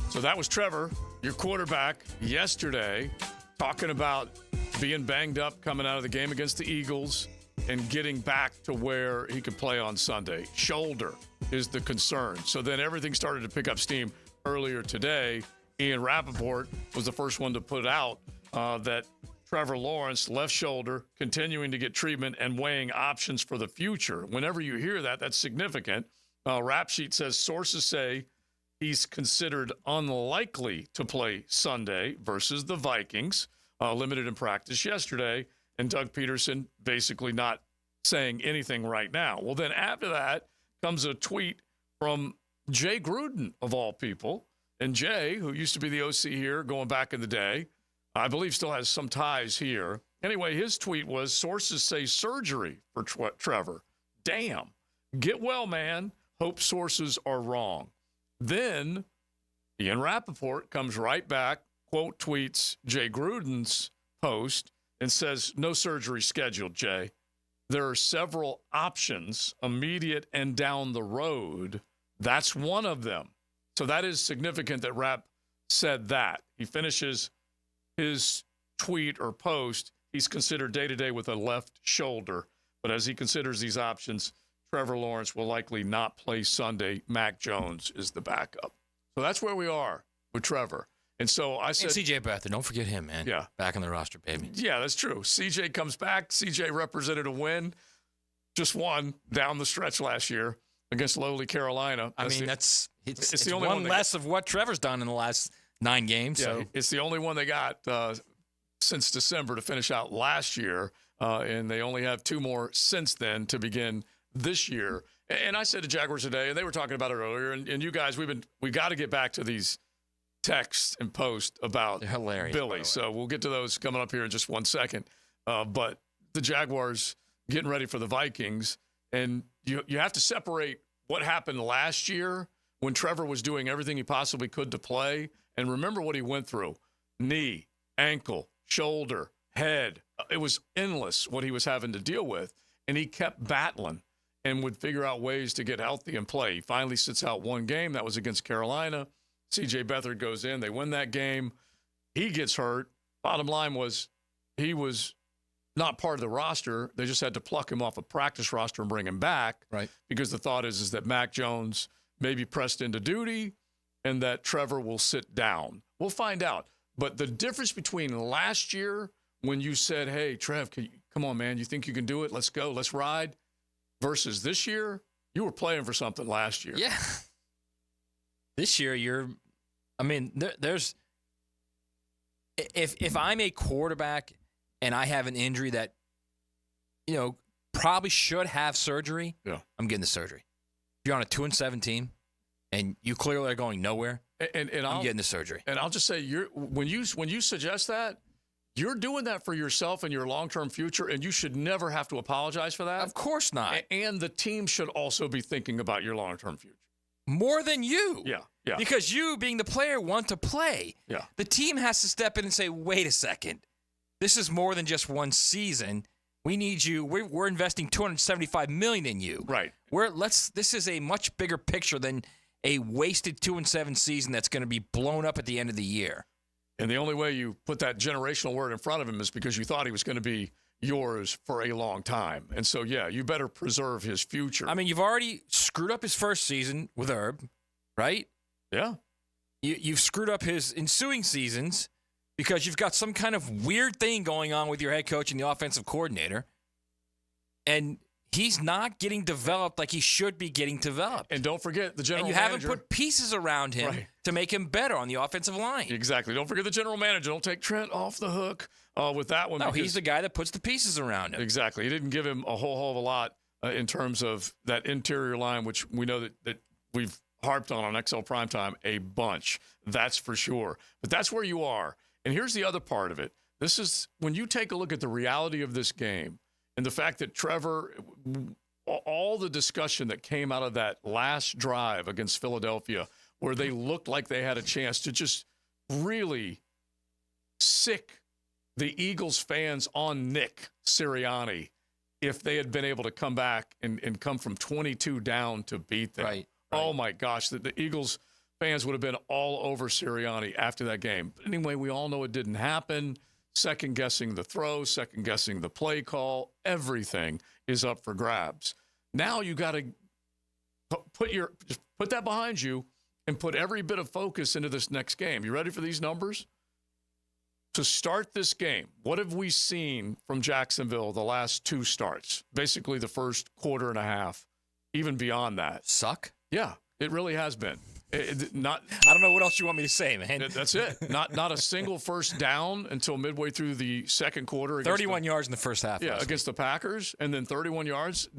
So that was Trevor, your quarterback, yesterday, talking about being banged up coming out of the game against the Eagles and getting back to where he could play on Sunday. Shoulder is the concern. So then everything started to pick up steam earlier today. Ian Rappaport was the first one to put out that Trevor Lawrence, left shoulder, continuing to get treatment and weighing options for the future. Whenever you hear that, that's significant. Rap Sheet says sources say he's considered unlikely to play Sunday versus the Vikings, limited in practice yesterday, and Doug Peterson basically not saying anything right now. Well, then after that comes a tweet from Jay Gruden, of all people. And Jay, who used to be the OC here going back in the day, I believe still has some ties here. Anyway, his tweet was, sources say surgery for Trevor. Damn. Get well, man. Hope sources are wrong. Then Ian Rappaport comes right back, quote tweets Jay Gruden's post and says, no surgery scheduled, Jay. There are several options, immediate and down the road. That's one of them. So that is significant that Rapp said that. He finishes his tweet or post. He's considered day-to-day with a left shoulder. But as he considers these options, Trevor Lawrence will likely not play Sunday. Mac Jones is the backup. So that's where we are with Trevor. And so I said... And CJ Beathard, don't forget him, man. Yeah. Back on the roster, baby. Yeah, that's true. CJ comes back. CJ represented a win. Just one down the stretch last year against lowly Carolina. It's the only one less of what Trevor's done in the last 9 games. Yeah, So it's the only one they got since December to finish out last year. And they only have 2 more since then to begin this year. And I said to Jaguars today, and they were talking about it earlier, and you guys, we got to get back to these texts and posts about Billy. So we'll get to those coming up here in just 1 second. But the Jaguars getting ready for the Vikings, and you have to separate what happened last year when Trevor was doing everything he possibly could to play. And remember what he went through. Knee, ankle, shoulder, head. It was endless what he was having to deal with. And he kept battling and would figure out ways to get healthy and play. He finally sits out 1 game. That was against Carolina. C.J. Beathard goes in. They win that game. He gets hurt. Bottom line was he was not part of the roster. They just had to pluck him off a practice roster and bring him back. Right. Because the thought is that Mac Jones may be pressed into duty and that Trevor will sit down. We'll find out. But the difference between last year when you said, hey, Trev, come on, man, you think you can do it? Let's go. Let's ride. Versus this year, you were playing for something last year. Yeah. This year, there's if I'm a quarterback and I have an injury that, probably should have surgery, I'm getting the surgery. If you're on a 2-7 team and you clearly are going nowhere, and I'm getting the surgery. And I'll just say, when you suggest that, you're doing that for yourself and your long-term future, and you should never have to apologize for that. Of course not. And the team should also be thinking about your long-term future. More than you. Yeah. Because you, being the player, want to play. Yeah. The team has to step in and say, wait a second. This is more than just 1 season. We need you. We're investing $275 million in you. Right. This is a much bigger picture than a wasted 2-7 season that's going to be blown up at the end of the year. And the only way you put that generational word in front of him is because you thought he was going to be yours for a long time. And so, yeah, you better preserve his future. I mean, you've already screwed up his first season with Herb, right? Yeah. You've screwed up his ensuing seasons because you've got some kind of weird thing going on with your head coach and the offensive coordinator. And he's not getting developed like he should be getting developed. And don't forget the general manager. And you haven't put pieces around him to make him better on the offensive line. Exactly. Don't forget the general manager. Don't take Trent off the hook with that one. No, he's the guy that puts the pieces around him. Exactly. He didn't give him a whole of a lot in terms of that interior line, which we know that we've harped on XL Primetime a bunch. That's for sure. But that's where you are. And here's the other part of it. This is when you take a look at the reality of this game and the fact that Trevor, all the discussion that came out of that last drive against Philadelphia, where they looked like they had a chance to just really sick the Eagles fans on Nick Sirianni if they had been able to come back and come from 22 down to beat them. Right. Oh, my gosh. The Eagles fans would have been all over Sirianni after that game. But anyway, we all know it didn't happen. Second-guessing the throw, second-guessing the play call, everything is up for grabs. Now you got to put that behind you and put every bit of focus into this next game. You ready for these numbers? To start this game, what have we seen from Jacksonville the last two starts? Basically the first quarter and a half, even beyond that. Suck? Yeah, it really has been. I don't know what else you want me to say, man. That's it. Not a single first down until midway through the second quarter. 31 yards in the first half. Yeah, against the Packers, and then 31 yards.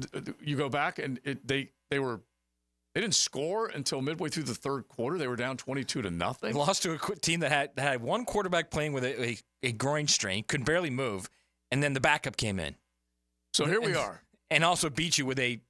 You go back, and they didn't score until midway through the third quarter. They were down 22-0. They lost to a team that had one quarterback playing with a groin strain, could barely move, and then the backup came in. So here we are. And also beat you with a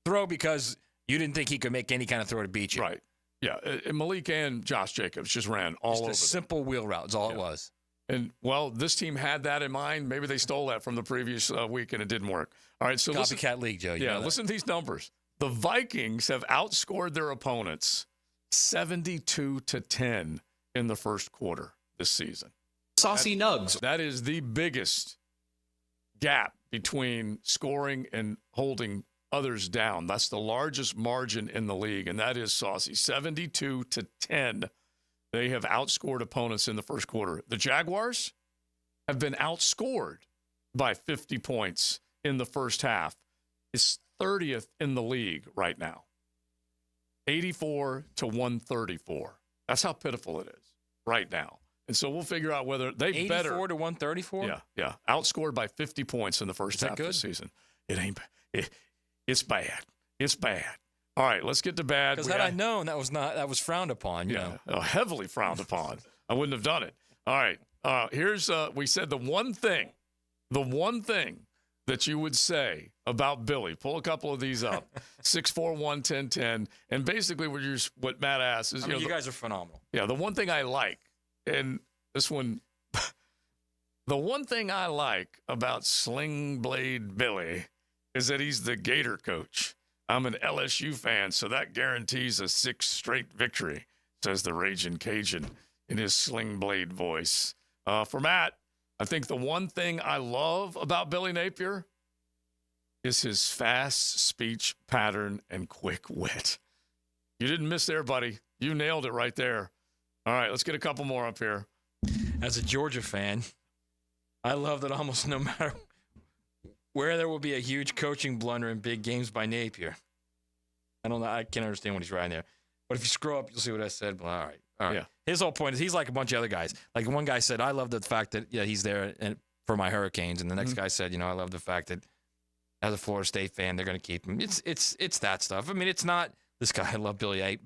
throw because you didn't think he could make any kind of throw to beat you. Right. Yeah, and Malik and Josh Jacobs just ran all over. Just a simple wheel route is all it was. And, well, this team had that in mind. Maybe they stole that from the previous week, and it didn't work. All right, so Copycat league, Joe. You know that. Listen to these numbers. The Vikings have outscored their opponents 72-10 in the first quarter this season. Saucy nugs. That is the biggest gap between scoring and holding others down. That's the largest margin in the league, and that is saucy. 72-10. They have outscored opponents in the first quarter. The Jaguars have been outscored by 50 points in the first half. It's 30th in the league right now. 84-134. That's how pitiful it is right now. And so we'll figure out whether they better. 84-134? Yeah. Outscored by 50 points in the first half of the season. It ain't It's bad. It's bad. All right, let's get to bad. Because had I known that was frowned upon, you know. Heavily frowned upon. I wouldn't have done it. All right. Here's we said the one thing that you would say about Billy. Pull a couple of these up. 641-1010. And basically what Matt asked is, you guys are phenomenal. Yeah, the one thing I like, and this one, the one thing I like about Sling Blade Billy is that he's the Gator coach. I'm an LSU fan, so that guarantees a 6th straight victory, says the Ragin' Cajun in his Sling Blade voice. For Matt, I think the one thing I love about Billy Napier is his fast speech pattern and quick wit. You didn't miss there, buddy. You nailed it right there. All right, let's get a couple more up here. As a Georgia fan, I love that almost no matter where there will be a huge coaching blunder in big games by Napier. I don't know. I can't understand what he's writing there. But if you scroll up, you'll see what I said. Well, all right. Yeah. His whole point is he's like a bunch of other guys. Like one guy said, I love the fact that he's there for my Hurricanes. And the next guy said, I love the fact that as a Florida State fan, they're going to keep him. It's that stuff. I mean, it's not this guy. I love I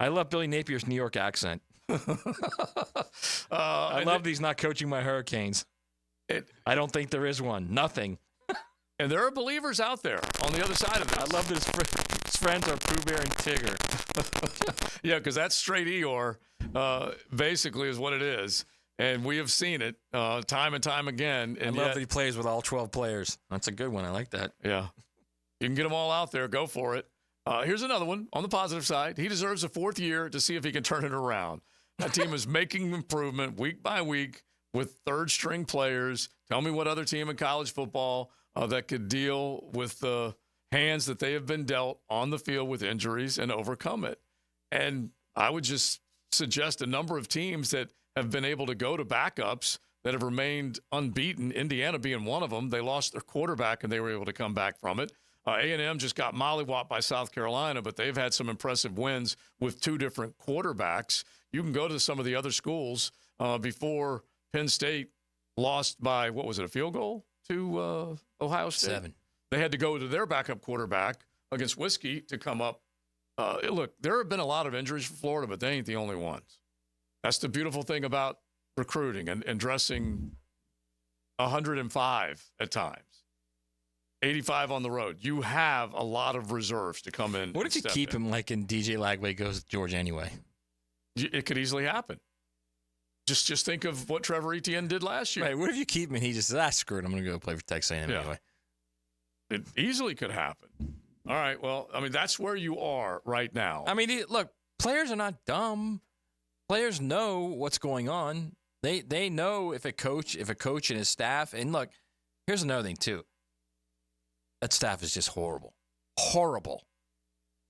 love Billy Napier's New York accent. I love that he's not coaching my Hurricanes. I don't think there is one. Nothing. And there are believers out there on the other side of this. I love that his friends are Pooh Bear and Tigger. Yeah, because that's straight Eeyore, basically is what it is. And we have seen it time and time again. And I love that he plays with all 12 players. That's a good one. I like that. Yeah. You can get them all out there. Go for it. Here's another one on the positive side. He deserves a fourth year to see if he can turn it around. That team is making improvement week by week with third-string players. Tell me what other team in college football that could deal with the hands that they have been dealt on the field with injuries and overcome it. And I would just suggest a number of teams that have been able to go to backups that have remained unbeaten, Indiana being one of them. They lost their quarterback, and they were able to come back from it. A&M just got mollywopped by South Carolina, but they've had some impressive wins with two different quarterbacks. You can go to some of the other schools before Penn State lost by, what was it, a field goal to Ohio State? 7. They had to go to their backup quarterback against Whiskey to come up. Look, there have been a lot of injuries for Florida, but they ain't the only ones. That's the beautiful thing about recruiting and dressing 105 at times. 85 on the road. You have a lot of reserves to come in. What if you keep him like in DJ Lagway goes to Georgia anyway? It could easily happen. Just think of what Trevor Etienne did last year. Right. What if you keep him and he just says, screw it, I'm going to go play for Texas A&M anyway? It easily could happen. All right. Well, I mean, that's where you are right now. I mean, look, players are not dumb. Players know what's going on. They know if a coach and his staff, and look, here's another thing too. That staff is just horrible. Horrible.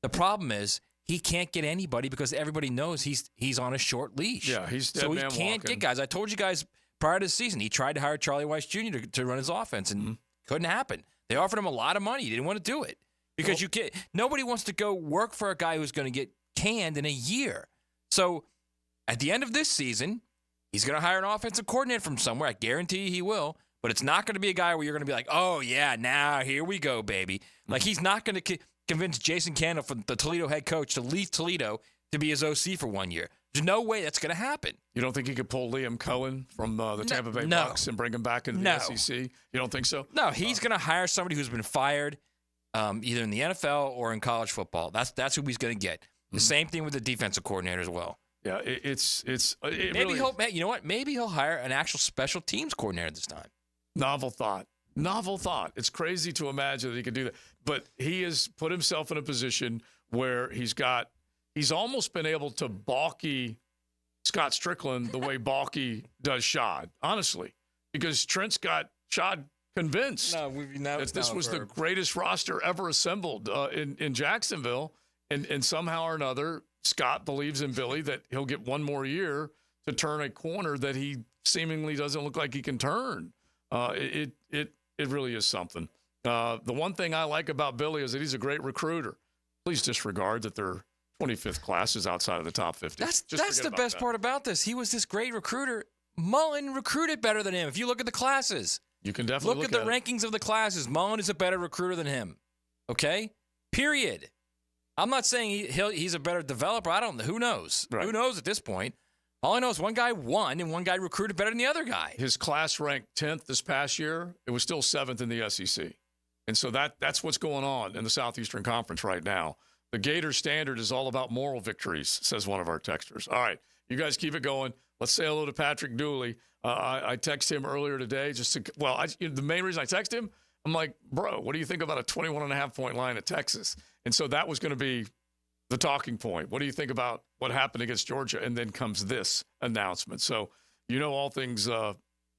The problem is he can't get anybody because everybody knows he's on a short leash. Yeah, he's dead so he man can't walking. get guys. I told you guys prior to the season, he tried to hire Charlie Weiss Jr. to run his offense, and couldn't happen. They offered him a lot of money. He didn't want to do it because nobody wants to go work for a guy who's going to get canned in a year. So at the end of this season, he's going to hire an offensive coordinator from somewhere. I guarantee he will. But it's not going to be a guy where you're going to be like, oh, yeah, now here we go, baby. Like, he's not going to convince Jason Candle, from the Toledo head coach, to leave Toledo to be his OC for 1 year. There's no way that's going to happen. You don't think he could pull Liam Cohen from the Tampa Bay Bucks and bring him back into the SEC? You don't think so? No, he's going to hire somebody who's been fired either in the NFL or in college football. That's who he's going to get. The same thing with the defensive coordinator as well. Yeah, Maybe you know what? Maybe he'll hire an actual special teams coordinator this time. Novel thought. It's crazy to imagine that he could do that. But he has put himself in a position where he's almost been able to balky Scott Strickland the way Balky does Shad, honestly. Because Trent's got Shad convinced that this was the greatest roster ever assembled in Jacksonville. And somehow or another, Scott believes in Billy that he'll get one more year to turn a corner that he seemingly doesn't look like he can turn. It really is something. The one thing I like about Billy is that he's a great recruiter. Please disregard that their 25th class is outside of the top 50. That's the best part about this. He was this great recruiter. Mullen recruited better than him. If you look at the classes, you can definitely look at the rankings of the classes. Mullen is a better recruiter than him. Okay? Period. I'm not saying he's a better developer. I don't know. Who knows? Right. Who knows at this point? All I know is one guy won and one guy recruited better than the other guy. His class ranked 10th this past year. It was still 7th in the SEC. And so that's what's going on in the Southeastern Conference right now. The Gators standard is all about moral victories, says one of our texters. All right, you guys keep it going. Let's say hello to Patrick Dooley. I texted him earlier today. The main reason I texted him, I'm like, bro, what do you think about a 21.5-point line at Texas? And so that was going to be the talking point. What do you think about what happened against Georgia? And then comes this announcement. So, all things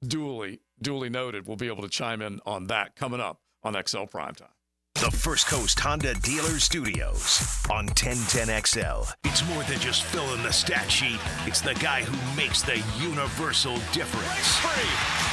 duly noted. We'll be able to chime in on that coming up on XL Primetime. The First Coast Honda Dealer Studios on 1010XL. It's more than just filling the stat sheet. It's the guy who makes the universal difference.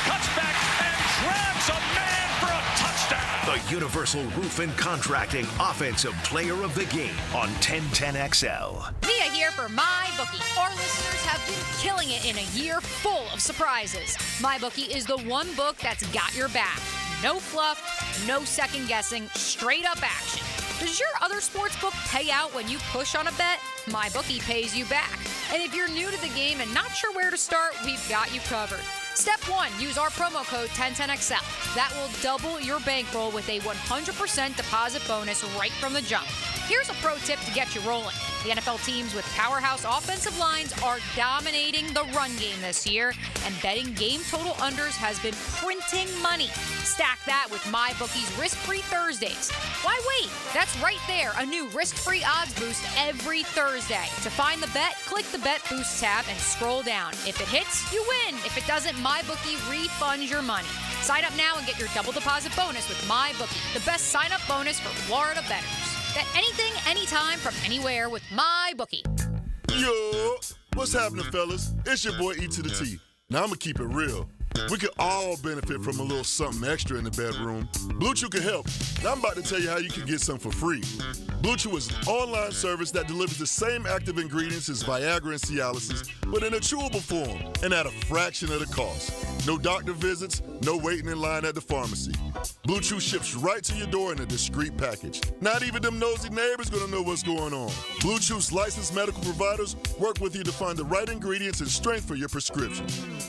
Cuts back and grabs a man for a touchdown. The Universal Roof and Contracting Offensive Player of the Game on 1010XL. Mia here for MyBookie. Our listeners have been killing it in a year full of surprises. MyBookie is the one book that's got your back. No fluff, no second guessing, straight up action. Does your other sports book pay out when you push on a bet? MyBookie pays you back. And if you're new to the game and not sure where to start, we've got you covered. Step 1, use our promo code 1010XL. That will double your bankroll with a 100% deposit bonus right from the jump. Here's a pro tip to get you rolling. The NFL teams with powerhouse offensive lines are dominating the run game this year, and betting game total unders has been printing money. Stack that with MyBookie's risk-free Thursdays. Why wait? That's right there, a new risk-free odds boost every Thursday. To find the bet, click the Bet Boost tab and scroll down. If it hits, you win. If it doesn't, MyBookie refunds your money. Sign up now and get your double deposit bonus with MyBookie, the best sign-up bonus for Florida bettors. Bet anything, anytime, from anywhere with MyBookie. Yo, what's happening, fellas? It's your boy E to the T. Now, I'm going to keep it real. We could all benefit from a little something extra in the bedroom. Blue Chew can help. Now I'm about to tell you how you can get some for free. Blue Chew is an online service that delivers the same active ingredients as Viagra and Cialis, but in a chewable form and at a fraction of the cost. No doctor visits, no waiting in line at the pharmacy. Blue Chew ships right to your door in a discreet package. Not even them nosy neighbors gonna know what's going on. Blue Chew's licensed medical providers work with you to find the right ingredients and strength for your prescription.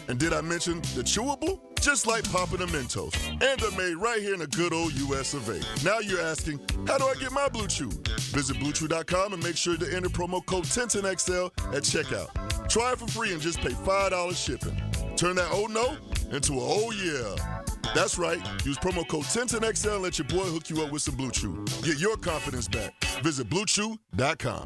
And did I mention the chewable? Just like popping a Mentos. And they're made right here in the good old US of A. Now you're asking, how do I get my Blue Chew? Visit BlueChew.com and make sure to enter promo code 1010XL at checkout. Try it for free and just pay $5 shipping. Turn that oh no into a oh yeah. That's right. Use promo code 1010XL and let your boy hook you up with some Blue Chew. Get your confidence back. Visit BlueChew.com.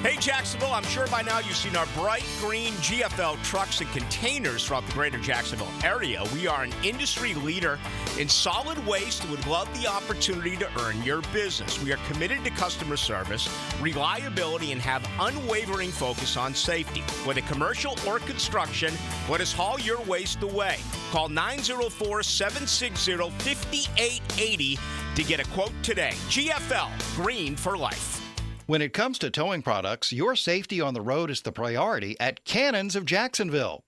Hey, Jacksonville, I'm sure by now you've seen our bright green GFL trucks and containers throughout the greater Jacksonville area. We are an industry leader in solid waste and would love the opportunity to earn your business. We are committed to customer service, reliability, and have unwavering focus on safety. Whether commercial or construction, let us haul your waste away. Call 904-760-5880 to get a quote today. GFL, green for life. When it comes to towing products, your safety on the road is the priority at Cannons of Jacksonville.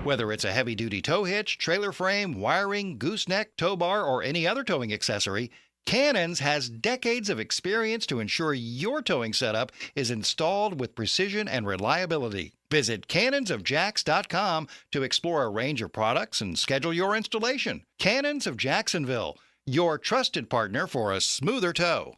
Whether it's a heavy-duty tow hitch, trailer frame, wiring, gooseneck, tow bar, or any other towing accessory, Cannons has decades of experience to ensure your towing setup is installed with precision and reliability. Visit cannonsofjax.com to explore a range of products and schedule your installation. Cannons of Jacksonville, your trusted partner for a smoother tow.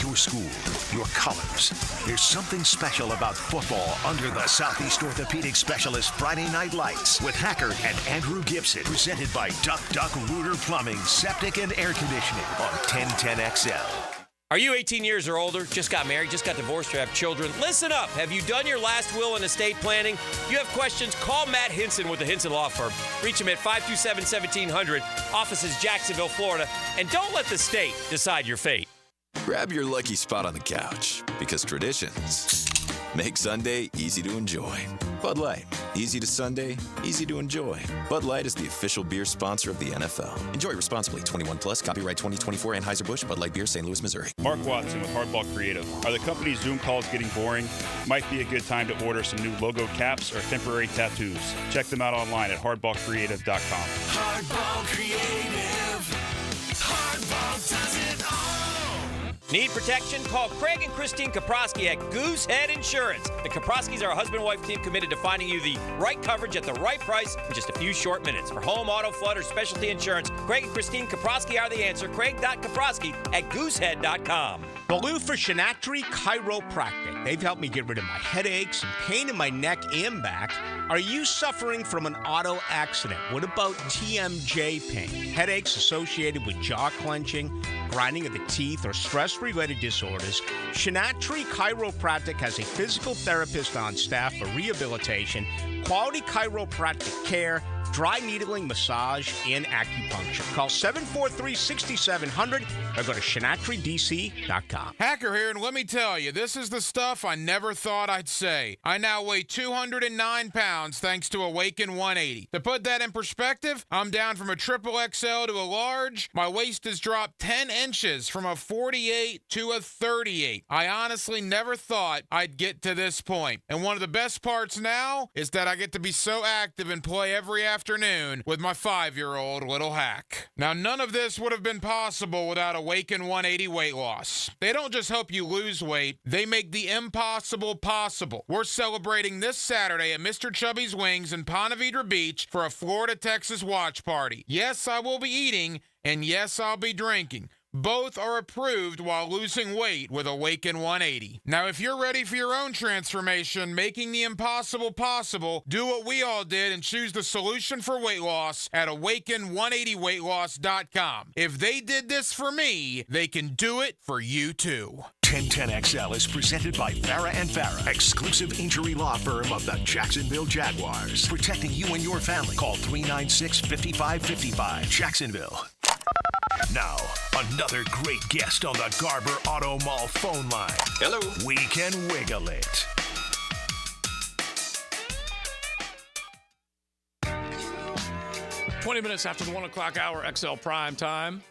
Your school, your colors. There's something special about football under the Southeast Orthopedic Specialist Friday Night Lights with Hackert and Andrew Gibson. Presented by Duck Duck Rooter Plumbing, Septic and Air Conditioning on 1010XL. Are you 18 years or older, just got married, just got divorced, or have children? Listen up. Have you done your last will and estate planning? If you have questions, call Matt Hinson with the Hinson Law Firm. Reach him at 527-1700, offices Jacksonville, Florida. And don't let the state decide your fate. Grab your lucky spot on the couch, because traditions make Sunday easy to enjoy. Bud Light, easy to Sunday, easy to enjoy. Bud Light is the official beer sponsor of the NFL. Enjoy responsibly. 21 plus. Copyright 2024. Anheuser-Busch. Bud Light Beer, St. Louis, Missouri. Mark Watson with Hardball Creative. Are the company's Zoom calls getting boring? Might be a good time to order some new logo caps or temporary tattoos. Check them out online at hardballcreative.com. Hardball Creative. Hardball does it all. Need protection? Call Craig and Christine Kaprosky at Goosehead Insurance. The Kaproskys are a husband-wife team committed to finding you the right coverage at the right price in just a few short minutes. For home, auto, flood, or specialty insurance, Craig and Christine Kaprosky are the answer. Craig.Kaprosky at Goosehead.com. Baloo for Shinatri Chiropractic. They've helped me get rid of my headaches and pain in my neck and back. Are you suffering from an auto accident? What about TMJ pain? Headaches associated with jaw clenching, grinding of the teeth, or stress-related disorders? Shinatri Chiropractic has a physical therapist on staff for rehabilitation, quality chiropractic care, dry needling, massage, and acupuncture. Call 743-6700 or go to ShinatriDC.com. Hacker here, and let me tell you, this is the stuff I never thought I'd say. I now weigh 209 pounds thanks to Awaken 180. To put that in perspective, I'm down from a triple XL to a large. My waist has dropped 10 inches from a 48 to a 38. I honestly never thought I'd get to this point. And one of the best parts now is that I get to be so active and play every afternoon with my 5-year-old little Hack. Now, none of this would have been possible without Awaken 180 weight loss. They don't just help you lose weight, they make the impossible possible. We're celebrating this Saturday at Mr. Chubby's Wings in Ponte Vedra Beach for a Florida-Texas watch party. Yes, I will be eating, and yes, I'll be drinking. Both are approved while losing weight with Awaken 180. Now, if you're ready for your own transformation, making the impossible possible, do what we all did and choose the solution for weight loss at awaken180weightloss.com. If they did this for me, they can do it for you too. 1010XL is presented by Farah and Farah, exclusive injury law firm of the Jacksonville Jaguars. Protecting you and your family. Call 396-5555. Jacksonville. Now, another great guest on the Garber Auto Mall phone line. Hello. We can wiggle it. "20 minutes after the 1 o'clock hour, XL Prime Time.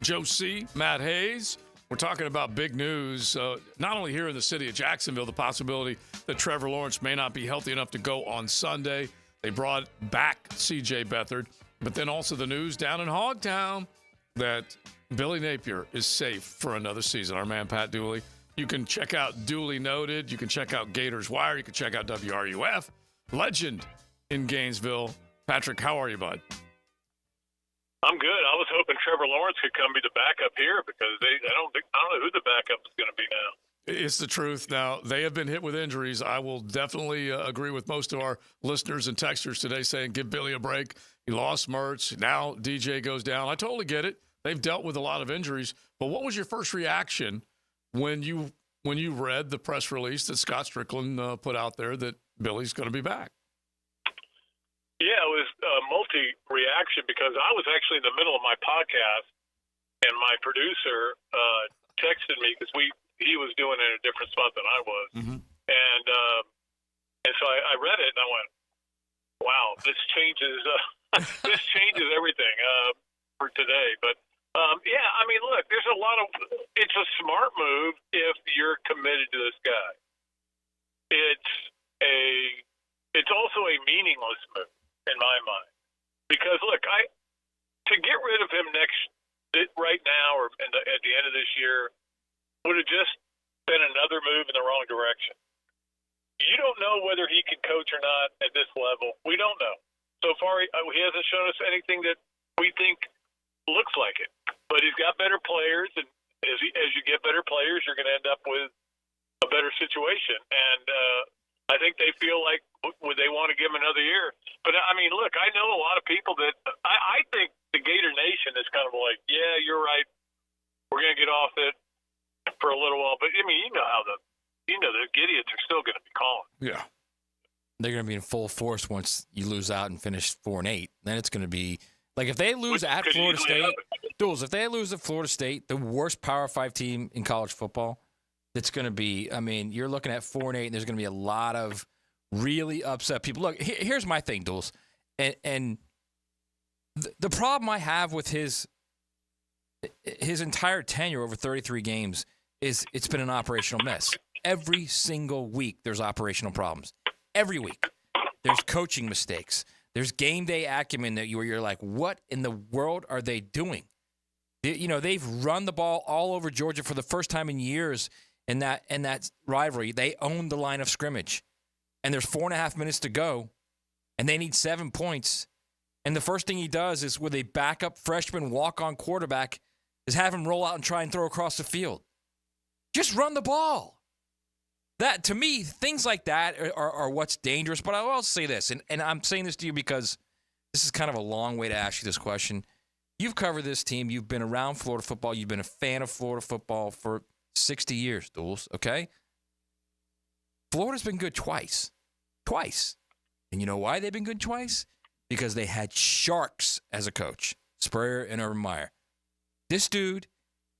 Joe C., Matt Hayes. We're talking about big news, not only here in the city of Jacksonville, the possibility that Trevor Lawrence may not be healthy enough to go on Sunday. They brought back C.J. Beathard, but then also the news down in Hogtown that Billy Napier is safe for another season. Our man, Pat Dooley. You can check out Dooley Noted. You can check out Gators Wire. You can check out WRUF. Legend in Gainesville. Patrick, how are you, bud? I'm good. I was hoping Trevor Lawrence could come be the backup here because I don't know who the backup is going to be now. It's the truth. Now, they have been hit with injuries. I will definitely agree with most of our listeners and texters today saying give Billy a break. He lost Mertz. Now DJ goes down. I totally get it. They've dealt with a lot of injuries. But what was your first reaction when you read the press release that Scott Strickland put out there that Billy's going to be back? Yeah, it was a multi-reaction because I was actually in the middle of my podcast and my producer texted me because he was doing it in a different spot than I was. Mm-hmm. And so I read it and I went, wow, this changes this changes everything for today. But yeah, I mean, look, there's a lot of it's a smart move if you're committed to this guy. It's also a meaningless move in my mind because look, to get rid of him right now or at the end of this year would have just been another move in the wrong direction. You don't know whether he can coach or not at this level. We don't know. So far, he hasn't shown us anything that we think looks like it. But he's got better players, and as you get better players, you're going to end up with a better situation. And I think they feel like would they want to give him another year. But, I mean, look, I know a lot of people that I think the Gator Nation is kind of like, yeah, you're right. We're going to get off it for a little while. But, I mean, you know the idiots are still going to be calling. Yeah. They're going to be in full force once you lose out and finish 4-8. Then it's going to be like if they lose at Florida State, Duels, if they lose at Florida State, the worst Power 5 team in college football, it's going to be, I mean, you're looking at 4-8, and there's going to be a lot of really upset people. Look, here's my thing, Duels. And the problem I have with his entire tenure over 33 games is it's been an operational mess. Every single week there's operational problems. Every week. There's coaching mistakes. There's game day acumen that you're like, what in the world are they doing? They've run the ball all over Georgia for the first time in years in that rivalry. They own the line of scrimmage. And there's 4.5 minutes to go, and they need 7 points. And the first thing he does is with a backup freshman walk-on quarterback is have him roll out and try and throw across the field. Just run the ball. That, to me, things like that are what's dangerous. But I'll also say this, and I'm saying this to you because this is kind of a long way to ask you this question. You've covered this team. You've been around Florida football. You've been a fan of Florida football for 60 years, Duels, okay? Florida's been good twice. Twice. And you know why they've been good twice? Because they had sharks as a coach, Spurrier and Urban Meyer. This dude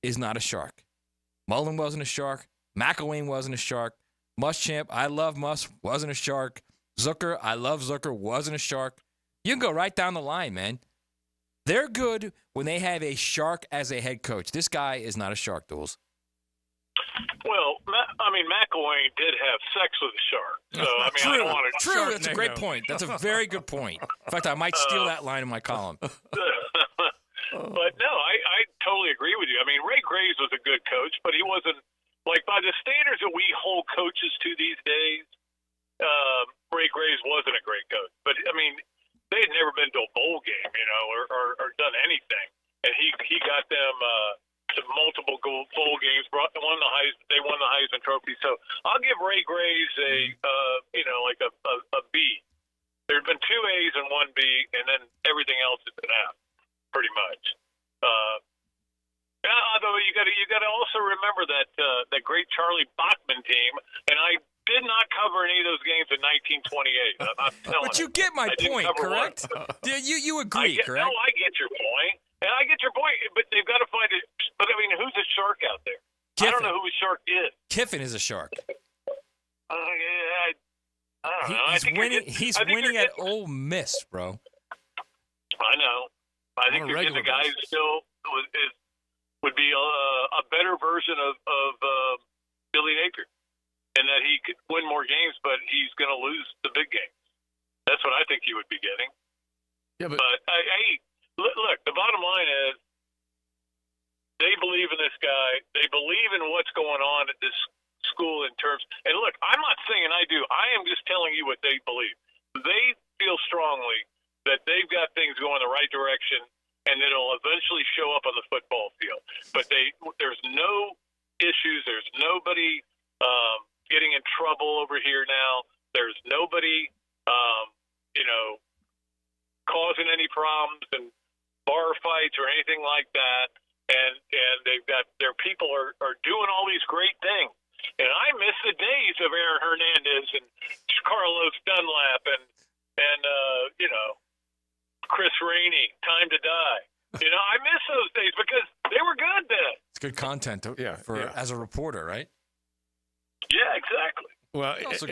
is not a shark. Mullen wasn't a shark. McElwain wasn't a shark. Muschamp, I love Musch, wasn't a shark. Zucker, I love Zucker, wasn't a shark. You can go right down the line, man. They're good when they have a shark as a head coach. This guy is not a shark, Duels. Well, I mean, McElwain did have sex with a shark. So, I mean, I don't want to... True, that's a great point. That's a very good point. In fact, I might steal that line in my column. But no, I totally agree with you. I mean, Ray Graves was a good coach, but he wasn't, like, by the standards that we hold coaches to these days, Ray Graves wasn't a great coach. But, I mean, they had never been to a bowl game, or done anything. And he got them to trophy. So I'll give Ray Graves a B. There've been 2 A's and 1 B, and then everything else has been out, pretty much. Although you got to also remember that great Charlie Bachman team, and I did not cover any of those games in 1928. But you get my point, correct? You agree, correct? No, I get your point, and I get your point. But they've got to find it. But I mean, who's a shark out there? Kiffin. I don't know who a shark is. Kiffin is a shark. I don't know. He's winning at Ole Miss, bro. I know. I think the guy who still would be a better version of Billy Napier, and that he could win more games, but he's going to lose the big games. That's what I think he would be getting. Yeah, but look, the bottom line is they believe in this guy. They believe in what's going on at this school in terms. And look, I'm not saying I do. I am just telling you what they believe. They feel strongly that they've got things going the right direction, and it'll eventually show up on the football field. But there's no issues. There's nobody getting in trouble over here now. There's nobody, causing any problems and bar fights or anything like that. And they've got their people are doing all these great things. And I miss the days of Aaron Hernandez and Carlos Dunlap and Chris Rainey, Time to Die. I miss those days because they were good then. It's good content as a reporter, right? Yeah, exactly. Well, also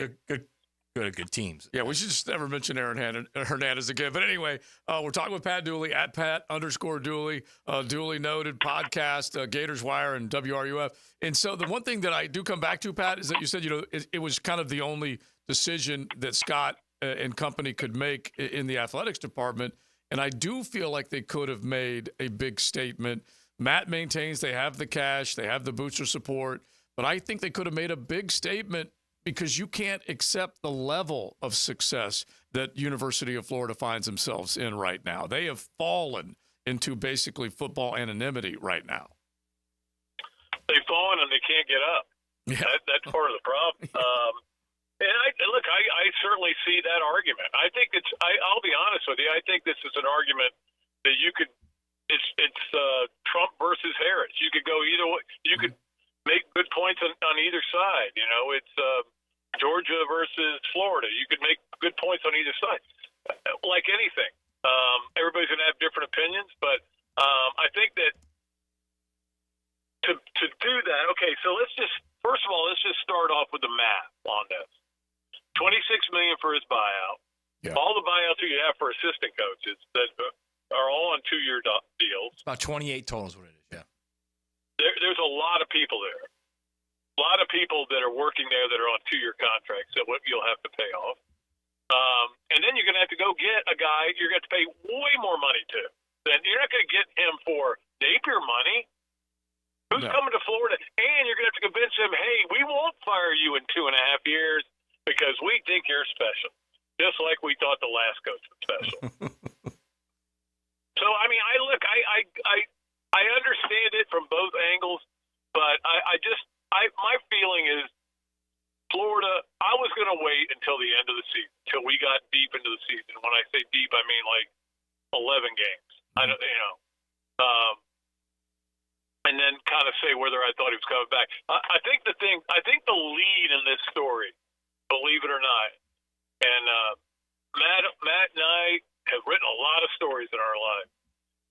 good teams. Yeah, we should just never mention Aaron Hernandez again. But anyway, we're talking with Pat Dooley at Pat_Dooley, Dooley Noted podcast, Gators Wire and WRUF. And so the one thing that I do come back to, Pat, is that you said, it was kind of the only decision that Scott and company could make in the athletics department. And I do feel like they could have made a big statement. Matt maintains they have the cash, they have the booster support, but I think they could have made a big statement because you can't accept the level of success that University of Florida finds themselves in right now. They have fallen into basically football anonymity right now. They've fallen and they can't get up. Yeah. That's part of the problem. And I certainly see that argument. I think I'll be honest with you. I think this is an argument that it's Trump versus Harris. You could go either way. You could make good points on either side. It's Georgia versus Florida. You could make good points on either side. Like anything, everybody's going to have different opinions, but I think that to do that, okay, so let's just start off with the math on this. $26 million for his buyout. Yeah. All the buyouts that you have for assistant coaches that are all on 2-year deals. It's about 28 total is what it is, yeah. There's a lot of people there. A lot of people that are working there that are on 2-year contracts that you'll have to pay off. And then you're going to have to go get a guy you're going to have to pay way more money to. Then you're not going to get him for Napier money. Who's coming to Florida? And you're going to have to convince him, hey, we won't fire you in 2.5 years because we think you're special, just like we thought the last coach was special. So, I mean, I understand it from both angles, but my feeling is Florida, I was going to wait until the end of the season, until we got deep into the season. When I say deep, I mean like 11 games. And then kind of say whether I thought he was coming back. I think the lead in this story, believe it or not, and Matt and I have written a lot of stories in our lives.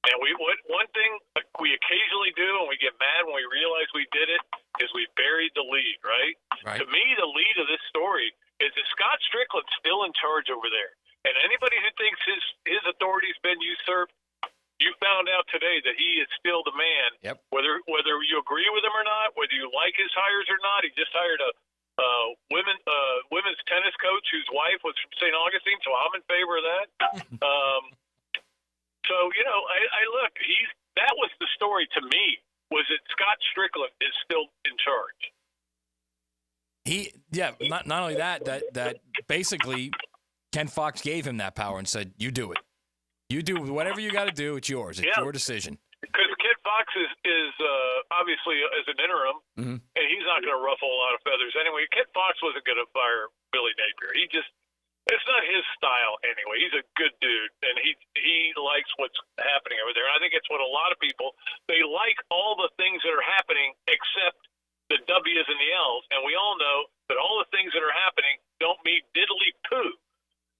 And one thing we occasionally do, and we get mad when we realize we did it, is we buried the lead, right? To me, the lead of this story is that Scott Strickland's still in charge over there. And anybody who thinks his authority's been usurped, you found out today that he is still the man. Yep. Whether you agree with him or not, whether you like his hires or not, he just hired a women's tennis coach whose wife was from St. Augustine, so I'm in favor of that. So I look. That was the story to me. Was that Scott Strickland is still in charge? Not only that basically Ken Fox gave him that power and said, "You do it. You do whatever you got to do. It's yours. It's your decision." Because Ken Fox Fox is obviously as an interim, and he's not going to ruffle a lot of feathers anyway. Kent Fox wasn't going to fire Billy Napier. It's not his style anyway. He's a good dude, and he likes what's happening over there. And I think it's what a lot of people, they like all the things that are happening except the W's and the L's. And we all know that all the things that are happening don't mean diddly poo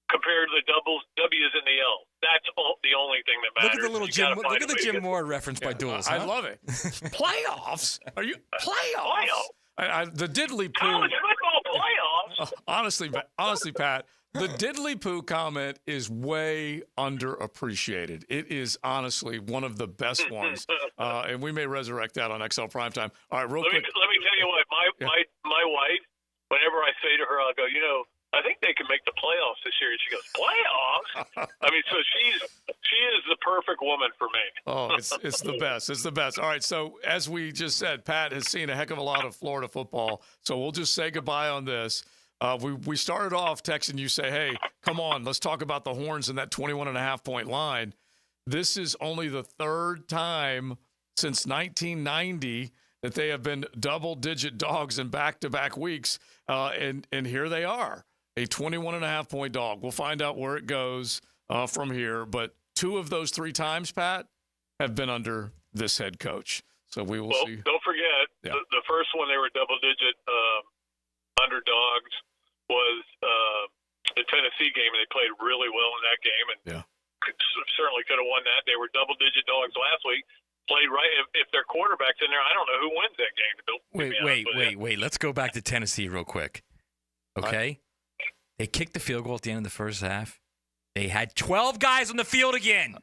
compared to the W's and the L's. That's the only thing that matters. Look at the Jim Moore reference by Duels. I love it. Playoffs? Are you playoffs? The diddly poo. College football playoffs. Honestly, Pat, the diddly poo comment is way underappreciated. It is honestly one of the best ones, and we may resurrect that on XL Primetime. All right, real quick. Let me tell you what. My wife, whenever I say to her, I'll go, I think they can make the playoffs this year. And she goes, playoffs? I mean, so she is the perfect woman for me. Oh, it's the best. It's the best. All right, so as we just said, Pat has seen a heck of a lot of Florida football, so we'll just say goodbye on this. We started off texting you, say, hey, come on, let's talk about the Horns and that 21.5-point line. This is only the third time since 1990 that they have been double-digit dogs in back-to-back weeks, and here they are. A 21.5-point dog. We'll find out where it goes from here. But 2 of those 3 times, Pat, have been under this head coach. So we will see. Don't forget, the first one they were double-digit underdogs was the Tennessee game, and they played really well in that game, and certainly could have won that. They were double-digit dogs last week. Played right. If their quarterback's in there, I don't know who wins that game. Wait. Let's go back to Tennessee real quick. Okay? They kicked the field goal at the end of the first half. They had 12 guys on the field again.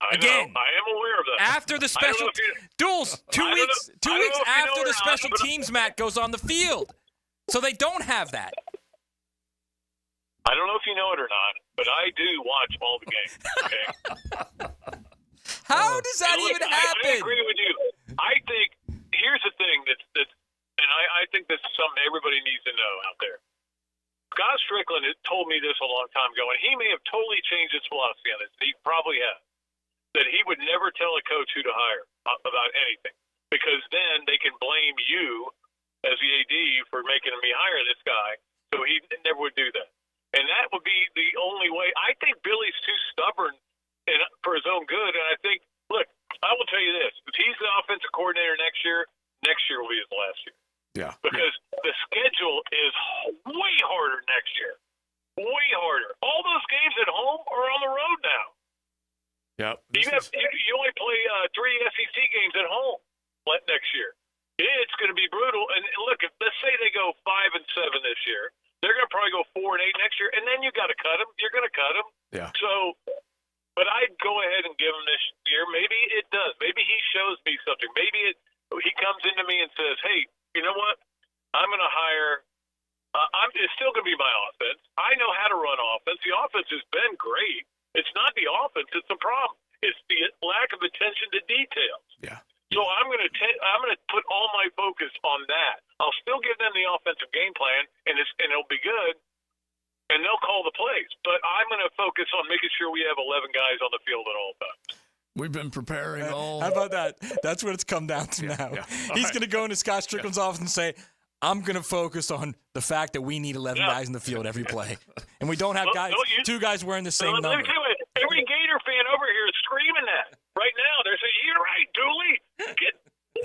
I know. I am aware of that. After the special Duels, 2 weeks after the special teams mat goes on the field. So they don't have that. I don't know if you know it or not, but I do watch all the games. Okay? How does that even happen? I agree with you. I think here's the thing that's and I think this is something everybody needs to know out there. Scott Strickland had told me this a long time ago, and he may have totally changed his philosophy on this. He probably has. That he would never tell a coach who to hire about anything, because then they can blame you as the AD for making me hire this guy. So he never would do that. And that would be the only way. I think Billy's too stubborn for his own good. And I think, look, I will tell you this. If he's the offensive coordinator next year will be his last year. Yeah. Because the schedule is way harder next year. Way harder. All those games at home are on the road now. Yeah. You only play 3 SEC games at home next year. It's going to be brutal. And look, let's say they go 5-7 this year. They're going to probably go 4-8 next year, and then you got to cut them. You're going to cut them. Yeah. So, but I'd go ahead and give him this year. Maybe it does. Maybe he shows me something. Maybe he comes into me and says, "Hey, you know what? I'm going to hire. It's still going to be my offense. I know how to run offense. The offense has been great. It's not the offense. It's the problem. It's the lack of attention to details. Yeah. So I'm going to put all my focus on that. I'll still give them the offensive game plan, and it'll be good, and they'll call the plays. But I'm going to focus on making sure we have 11 guys on the field at all times." We've been preparing all. How about that? That's what it's come down to now. Yeah. He's going to go into Scott Strickland's office and say, I'm going to focus on the fact that we need 11 guys in the field every play. And we don't have two guys wearing the same number. Every Gator fan over here is screaming that right now. They're saying, "You're right, Dooley.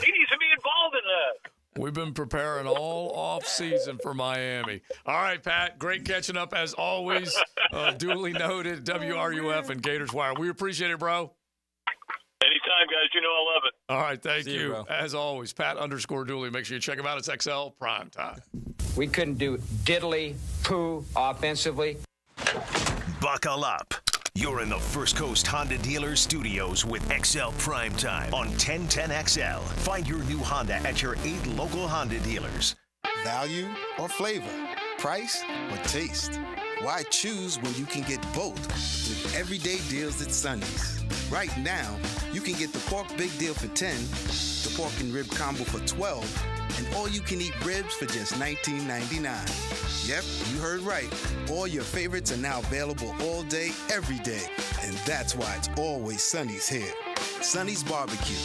He needs to be involved in that." We've been preparing all off season for Miami. All right, Pat, great catching up as always. Duly noted, WRUF and Gators Wire. We appreciate it, bro. Anytime, guys. You know I love it. All right, thank See you, you. bro. As always, Pat_Dooley. Make sure you check him out. It's XL Primetime. We couldn't do diddly poo offensively. Buckle up. You're in the First Coast Honda Dealer Studios with XL Primetime on 1010XL. Find your new Honda at your 8 local Honda dealers. Value or flavor? Price or taste? Why choose when you can get both with everyday deals at Sonny's? Right now, you can get the pork big deal for $10, the pork and rib combo for $12, and all-you-can-eat ribs for just $19.99. Yep, you heard right. All your favorites are now available all day, every day. And that's why it's always Sonny's here. Sonny's Barbecue.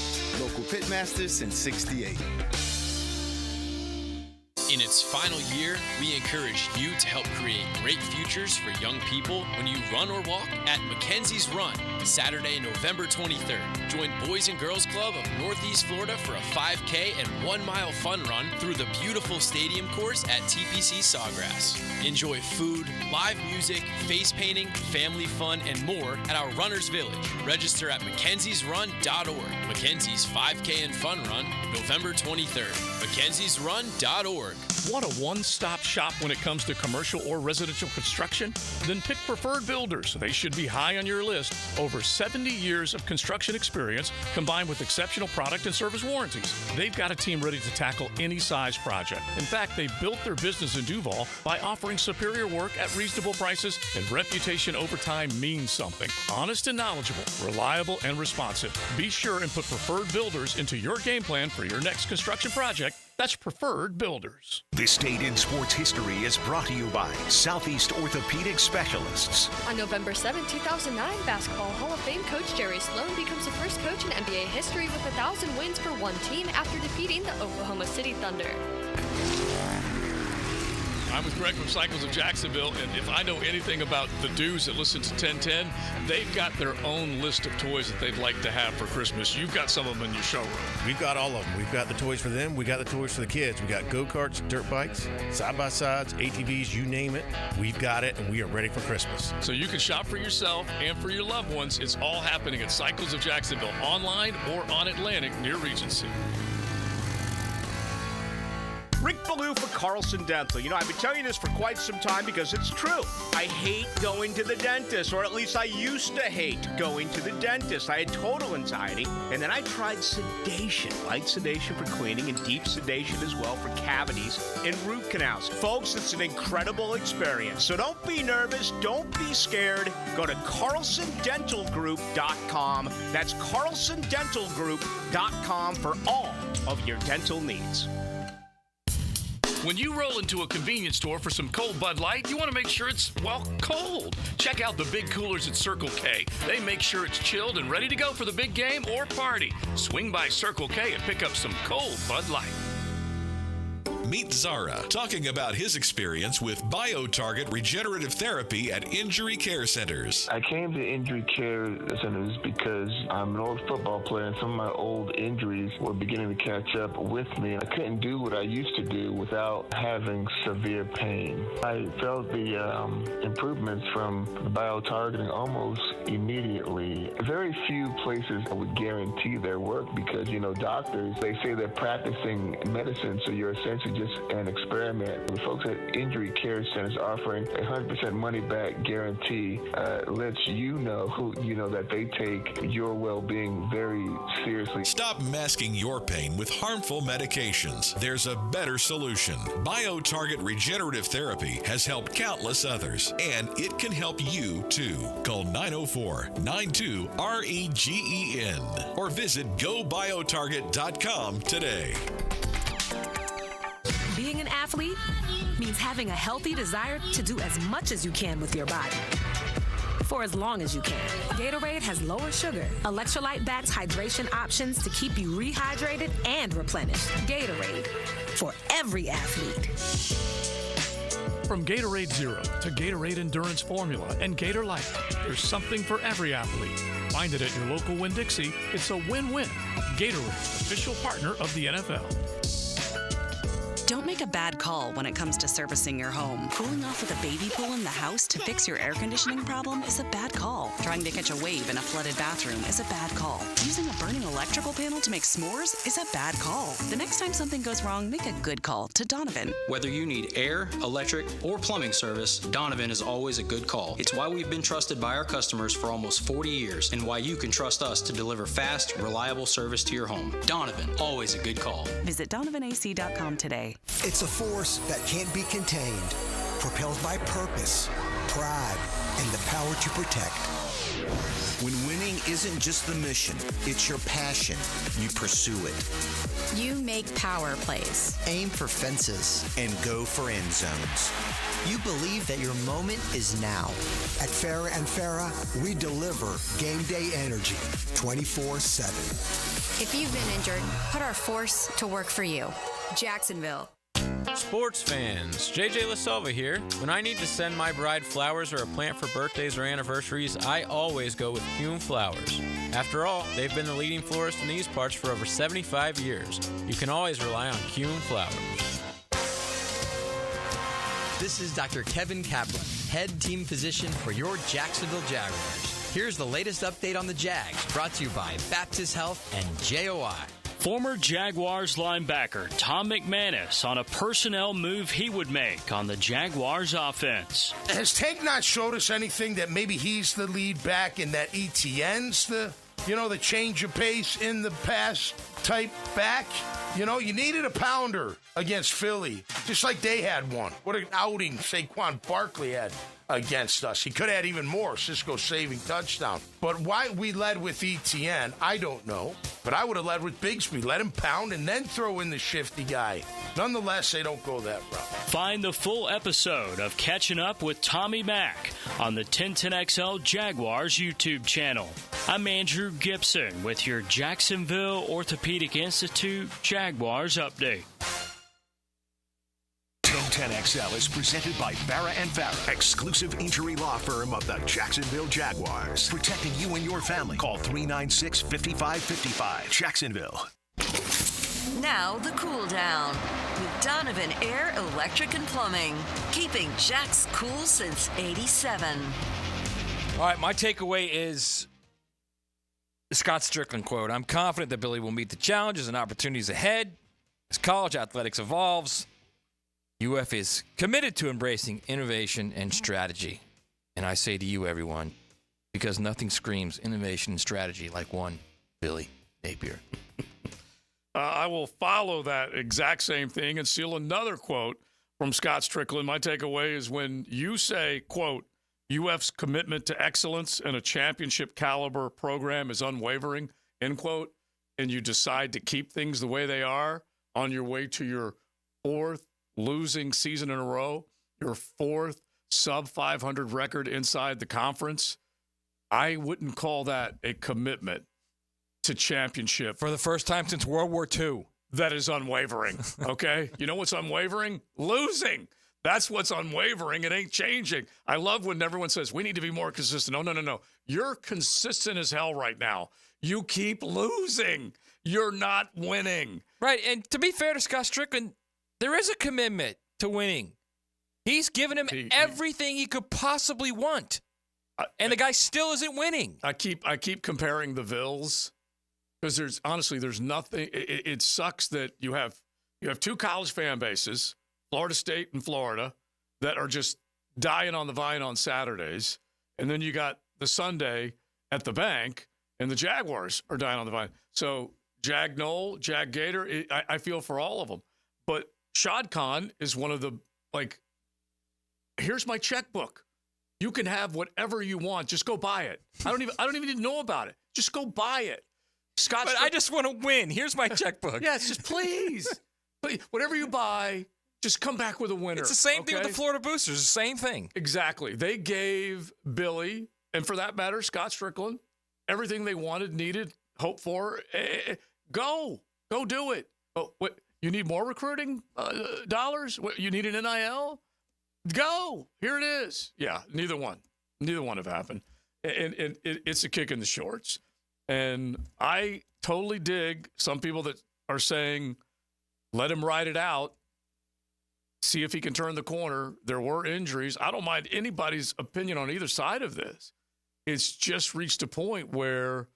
Local pitmaster since '68. In its final year, we encourage you to help create great futures for young people when you run or walk at Mackenzie's Run, Saturday, November 23rd. Join Boys and Girls Club of Northeast Florida for a 5K and 1 mile fun run through the beautiful stadium course at TPC Sawgrass. Enjoy food, live music, face painting, family fun, and more at our Runners Village. Register at mackenziesrun.org. Mackenzie's 5K and Fun Run, November 23rd. mackenziesrun.org. Want a one-stop shop when it comes to commercial or residential construction? Then pick Preferred Builders. They should be high on your list. Over 70 years of construction experience combined with exceptional product and service warranties. They've got a team ready to tackle any size project. In fact, they built their business in Duval by offering superior work at reasonable prices, and reputation over time means something. Honest and knowledgeable, reliable and responsive. Be sure and put Preferred Builders into your game plan for your next construction project. That's Preferred Builders. This Date in Sports History is brought to you by Southeast Orthopedic Specialists. On November 7, 2009, Basketball Hall of Fame coach Jerry Sloan becomes the first coach in NBA history with 1,000 wins for one team after defeating the Oklahoma City Thunder. I'm with Greg from Cycles of Jacksonville, and if I know anything about the dudes that listen to 1010, they've got their own list of toys that they'd like to have for Christmas. You've got some of them in your showroom. We've got all of them. We've got the toys for them. We got the toys for the kids. We got go-karts, dirt bikes, side-by-sides, ATVs, you name it. We've got it, and we are ready for Christmas. So you can shop for yourself and for your loved ones. It's all happening at Cycles of Jacksonville, online or on Atlantic near Regency. Rick Ballou for Carlson Dental. You know, I've been telling you this for quite some time because it's true. I hate going to the dentist, or at least I used to hate going to the dentist. I had total anxiety, and then I tried sedation. Light sedation for cleaning and deep sedation as well for cavities and root canals. Folks, it's an incredible experience. So don't be nervous. Don't be scared. Go to carlsondentalgroup.com. That's carlsondentalgroup.com for all of your dental needs. When you roll into a convenience store for some cold Bud Light, you want to make sure it's, well, cold. Check out the big coolers at Circle K. They make sure it's chilled and ready to go for the big game or party. Swing by Circle K and pick up some cold Bud Light. Meet Zara, talking about his experience with BioTarget regenerative therapy at injury care centers. I came to injury care centers because I'm an old football player and some of my old injuries were beginning to catch up with me. I couldn't do what I used to do without having severe pain. I felt the improvements from the BioTargeting almost immediately. Very few places would guarantee their work because, you know, doctors, they say they're practicing medicine, so you're essentially just an experiment. The folks at Injury Care Centers offering a 100% money-back guarantee lets you know that they take your well-being very seriously. Stop masking your pain with harmful medications. There's a better solution. BioTarget regenerative therapy has helped countless others, and it can help you too. Call 904-92-REGEN or visit GoBioTarget.com today. Being an athlete means having a healthy desire to do as much as you can with your body for as long as you can. Gatorade has lower sugar, electrolyte-backed hydration options to keep you rehydrated and replenished. Gatorade, for every athlete. From Gatorade Zero to Gatorade Endurance Formula and Gator Light, there's something for every athlete. Find it at your local Winn-Dixie. It's a win-win. Gatorade, official partner of the NFL. Don't make a bad call when it comes to servicing your home. Cooling off with a baby pool in the house to fix your air conditioning problem is a bad call. Trying to catch a wave in a flooded bathroom is a bad call. Using a burning electrical panel to make s'mores is a bad call. The next time something goes wrong, make a good call to Donovan. Whether you need air, electric, or plumbing service, Donovan is always a good call. It's why we've been trusted by our customers for almost 40 years and why you can trust us to deliver fast, reliable service to your home. Donovan, always a good call. Visit DonovanAC.com today. It's a force that can't be contained, propelled by purpose, pride, and the power to protect. When winning isn't just the mission, it's your passion. You pursue it. You make power plays. Aim for fences and go for end zones. You believe that your moment is now. At Farrah and Farrah, we deliver game day energy 24/7. If you've been injured, put our force to work for you. Jacksonville. Sports fans, JJ LaSalva here. When I need to send my bride flowers or a plant for birthdays or anniversaries, I always go with Hume Flowers. After all, they've been the leading florist in these parts for over 75 years. You can always rely on Hume Flowers. This is Dr. Kevin Kaplan, head team physician for your Jacksonville Jaguars. Here's the latest update on the Jags, brought to you by Baptist Health and JOI. Former Jaguars linebacker Tom McManus on a personnel move he would make on the Jaguars offense. Has Tank not showed us anything that maybe he's the lead back and that ETN's the change of pace in the pass type back? You needed a pounder against Philly, just like they had one. What an outing Saquon Barkley had against us. He could have had even more. Cisco saving touchdown. But why we led with ETN, I don't know. But I would have led with Bigsby. Let him pound and then throw in the shifty guy. Nonetheless, they don't go that route. Find the full episode of Catching Up with Tommy Mack on the 1010XL Jaguars YouTube channel. I'm Andrew Gibson with your Jacksonville Orthopedic Institute Jaguars update. 1010XL is presented by Farrah and Farrah, exclusive injury law firm of the Jacksonville Jaguars. Protecting you and your family. Call 396-5555. Jacksonville. Now the cool down with Donovan Air, Electric and Plumbing. Keeping Jack's cool since 87. All right, my takeaway is the Scott Strickland quote. I'm confident that Billy will meet the challenges and opportunities ahead as college athletics evolves. UF is committed to embracing innovation and strategy. And I say to you, everyone, because nothing screams innovation and strategy like one Billy Napier. I will follow that exact same thing and steal another quote from Scott Strickland. My takeaway is when you say, quote, UF's commitment to excellence and a championship caliber program is unwavering, end quote, and you decide to keep things the way they are on your way to your fourth losing season in a row, your fourth sub-500 record inside the conference, I wouldn't call that a commitment to championship. For the first time since World War II. That is unwavering, okay? You know what's unwavering? Losing. That's what's unwavering. It ain't changing. I love when everyone says, we need to be more consistent. No. You're consistent as hell right now. You keep losing. You're not winning. Right, and to be fair to Scott Strickland, there is a commitment to winning. He's given him everything he could possibly want, and the guy still isn't winning. I keep comparing the Vills because there's nothing. It sucks that you have two college fan bases, Florida State and Florida, that are just dying on the vine on Saturdays, and then you got the Sunday at the bank, and the Jaguars are dying on the vine. So Jag Knoll, Jag Gator, I feel for all of them, but Shad Khan is one of the, here's my checkbook. You can have whatever you want. Just go buy it. I don't even need to know about it. Just go buy it. But I just want to win. Here's my checkbook. Yes, just please. Whatever you buy, just come back with a winner. It's the same thing with the Florida Boosters. The same thing. Exactly. They gave Billy, and for that matter, Scott Strickland, everything they wanted, needed, hoped for. Go do it. Oh, what? You need more recruiting dollars? What, you need an NIL? Go. Here it is. Yeah, neither one have happened. And it's a kick in the shorts. And I totally dig some people that are saying, let him ride it out, see if he can turn the corner. There were injuries. I don't mind anybody's opinion on either side of this. It's just reached a point where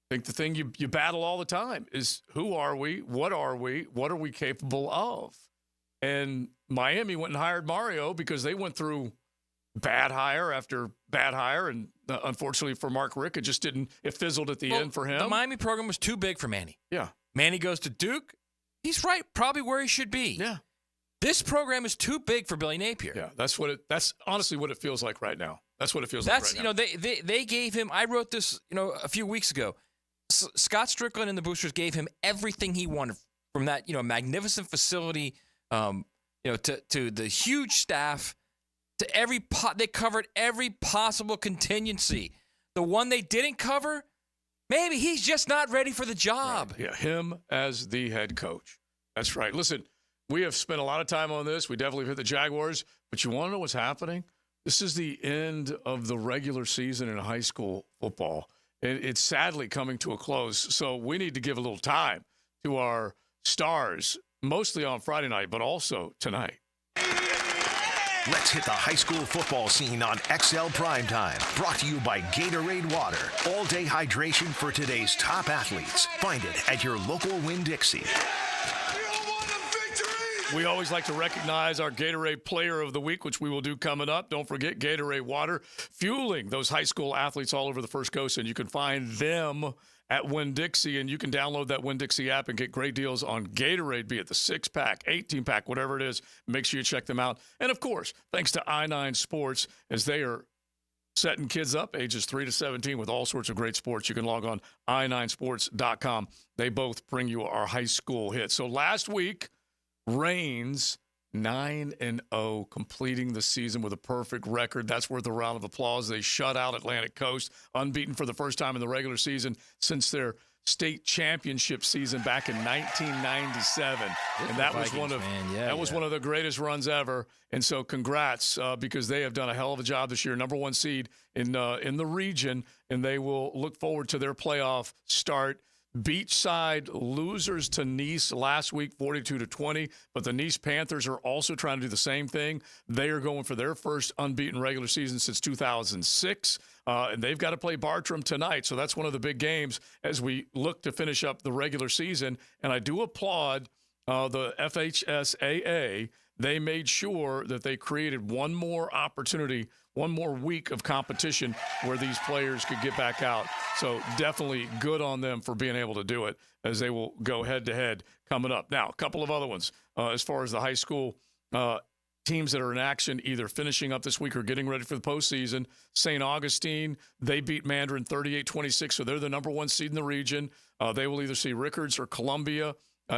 I think the thing you battle all the time is who are we? What are we? What are we capable of? And Miami went and hired Mario because they went through bad hire after bad hire. And unfortunately for Mark Rick, it fizzled at the end for him. The Miami program was too big for Manny. Yeah. Manny goes to Duke. He's right, probably where he should be. Yeah. This program is too big for Billy Napier. Yeah, that's honestly what it feels like right now. That's what it feels like right now. They gave him, I wrote this, a few weeks ago. Scott Strickland and the Boosters gave him everything he wanted from that, magnificent facility, to the huge staff They covered every possible contingency. The one they didn't cover, maybe he's just not ready for the job. Right. Yeah, him as the head coach. That's right. Listen, we have spent a lot of time on this. We definitely hit the Jaguars. But you want to know what's happening? This is the end of the regular season in high school football. It's sadly coming to a close. So we need to give a little time to our stars, mostly on Friday night, but also tonight. Let's hit the high school football scene on XL Primetime. Brought to you by Gatorade Water. All-day hydration for today's top athletes. Find it at your local Winn-Dixie. We always like to recognize our Gatorade Player of the Week, which we will do coming up. Don't forget Gatorade Water, fueling those high school athletes all over the First Coast, and you can find them at Winn-Dixie, and you can download that Winn-Dixie app and get great deals on Gatorade, be it the 6-pack, 18-pack, whatever it is. Make sure you check them out. And, of course, thanks to I-9 Sports, as they are setting kids up ages 3 to 17 with all sorts of great sports. You can log on i9sports.com. They both bring you our high school hits. So last week, Reigns 9-0, completing the season with a perfect record. That's worth a round of applause. They shut out Atlantic Coast, unbeaten for the first time in the regular season since their state championship season back in 1997. And that was one of the greatest runs ever. And so congrats, because they have done a hell of a job this year. Number 1 seed in the region, and they will look forward to their playoff start. Beachside losers to Nice last week, 42-20. But the Nice Panthers are also trying to do the same thing. They are going for their first unbeaten regular season since 2006. And they've got to play Bartram tonight. So that's one of the big games as we look to finish up the regular season. And I do applaud the FHSAA. They made sure that they created one more opportunity, one more week of competition where these players could get back out. So definitely good on them for being able to do it, as they will go head-to-head coming up. Now, a couple of other ones as far as the high school teams that are in action, either finishing up this week or getting ready for the postseason. St. Augustine, they beat Mandarin 38-26, so they're the number 1 seed in the region. They will either see Rickards or Columbia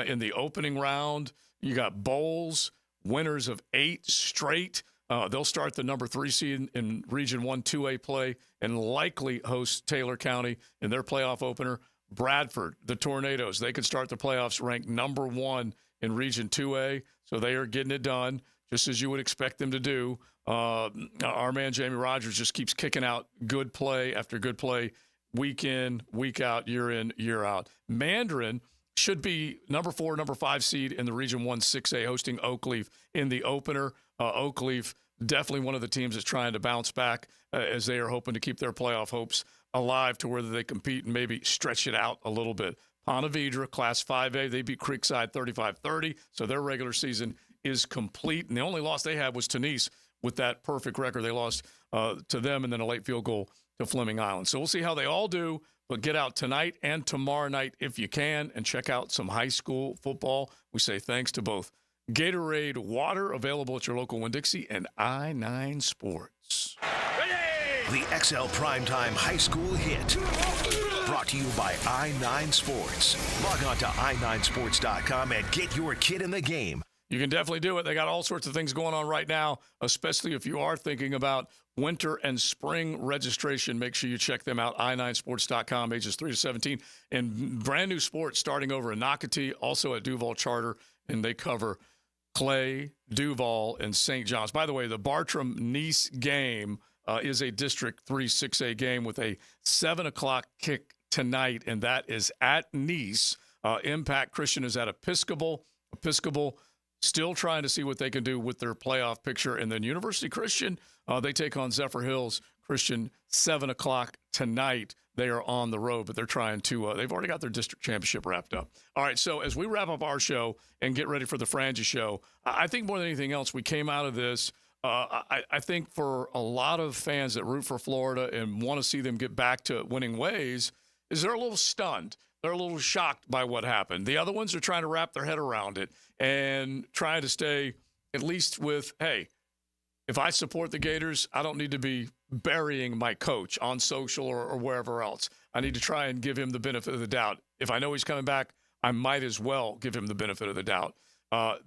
in the opening round. You got Bowles, winners of 8 straight. They'll start the number 3 seed in Region 1 2A play and likely host Taylor County in their playoff opener. Bradford, the Tornadoes, they could start the playoffs ranked number 1 in Region 2A, so they are getting it done, just as you would expect them to do. Our man Jamie Rogers just keeps kicking out good play after good play, week in, week out, year in, year out. Mandarin should be number 4, number 5 seed in the Region 1 6A, hosting Oakleaf in the opener. Oakleaf, definitely one of the teams that's trying to bounce back as they are hoping to keep their playoff hopes alive to where they compete and maybe stretch it out a little bit. Ponte Vedra, Class 5A, they beat Creekside 35-30, so their regular season is complete. And the only loss they had was to Nice with that perfect record. They lost to them and then a late field goal to Fleming Island. So we'll see how they all do. But get out tonight and tomorrow night if you can and check out some high school football. We say thanks to both Gatorade Water, available at your local Winn-Dixie, and I-9 Sports. The XL Primetime High School Hit. Brought to you by I-9 Sports. Log on to i9sports.com and get your kid in the game. You can definitely do it. They got all sorts of things going on right now, especially if you are thinking about winter and spring registration. Make sure you check them out, i9sports.com, ages 3 to 17. And brand new sports starting over in Nocatee, also at Duval Charter, and they cover Clay, Duval, and St. John's. By the way, the Bartram-Nice game is a District 3 6A game with a 7 o'clock kick tonight, and that is at Nice. Impact Christian is at Episcopal. Episcopal still trying to see what they can do with their playoff picture. And then University Christian, they take on Zephyr Hills Christian, 7 o'clock tonight. They are on the road, but they're trying to they've already got their district championship wrapped up. All right, so as we wrap up our show and get ready for the Frangie show, I think more than anything else, we came out of this, I think for a lot of fans that root for Florida and want to see them get back to winning ways, is they're a little stunned. They're a little shocked by what happened. The other ones are trying to wrap their head around it and trying to stay at least with, hey, if I support the Gators, I don't need to be burying my coach on social or wherever else. I need to try and give him the benefit of the doubt. If I know he's coming back, I might as well give him the benefit of the doubt.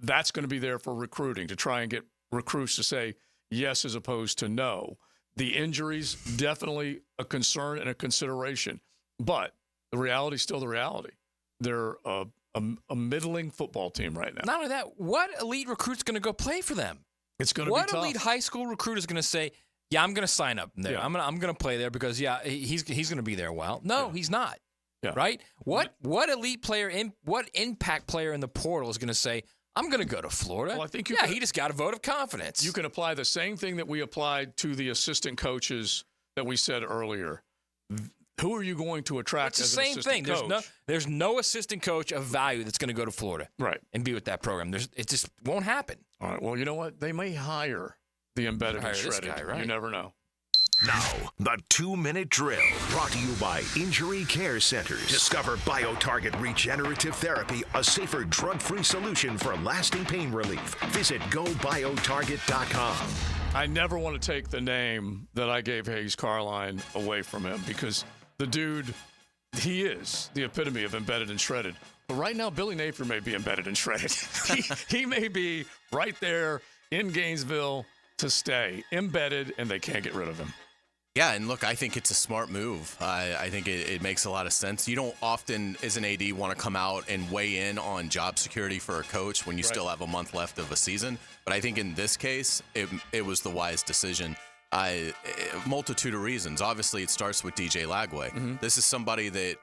That's going to be there for recruiting, to try and get recruits to say, yes as opposed to no. The injuries, definitely a concern and a consideration. But the reality is still the reality. They're a middling football team right now. Not only that, what elite recruit's going to go play for them? It's going to be tough. What elite high school recruit is going to say, yeah, I'm going to sign up there. Yeah. I'm going to play there because, he's going to be there a while. No, he's not. Yeah. Right? What elite player, what impact player in the portal is going to say, I'm going to go to Florida? Well, I think he just got a vote of confidence. You can apply the same thing that we applied to the assistant coaches that we said earlier. Who are you going to attract as an assistant coach? It's the same thing. There's no assistant coach of value that's going to go to Florida and be with that program. It just won't happen. All right. Well, you know what? They may hire the embedded and shredded. This guy, right? You never know. Now, the 2-minute drill, brought to you by Injury Care Centers. Discover BioTarget Regenerative Therapy, a safer drug-free solution for lasting pain relief. Visit GoBioTarget.com. I never want to take the name that I gave Hayes Carline away from him because the dude, he is the epitome of embedded and shredded. But right now, Billy Napier may be embedded and shredded. he may be right there in Gainesville to stay, embedded, and they can't get rid of him. Yeah, and look, I think it's a smart move. I think it makes a lot of sense. You don't often, as an AD, want to come out and weigh in on job security for a coach when you still have a month left of a season. But I think in this case, it was the wise decision. Multitude of reasons. Obviously, it starts with DJ Lagway. Mm-hmm. This is somebody that,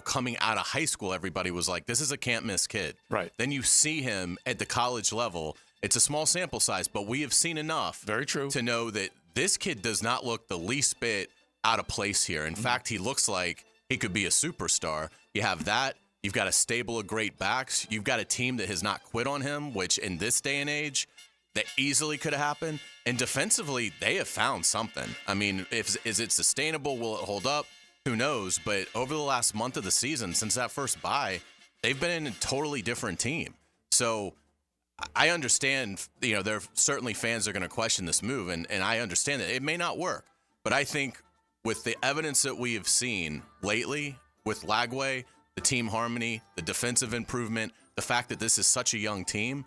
coming out of high school, everybody was like, this is a can't-miss kid. Right. Then you see him at the college level. It's a small sample size, but we have seen enough to know that this kid does not look the least bit out of place here. In fact, he looks like he could be a superstar. You have that. You've got a stable of great backs. You've got a team that has not quit on him, which in this day and age, that easily could have happened. And defensively, they have found something. I mean, is it sustainable? Will it hold up? Who knows? But over the last month of the season, since that first bye, they've been in a totally different team. So I understand, there are certainly fans that are going to question this move, and I understand that it may not work. But I think with the evidence that we have seen lately with Lagway, the team harmony, the defensive improvement, the fact that this is such a young team,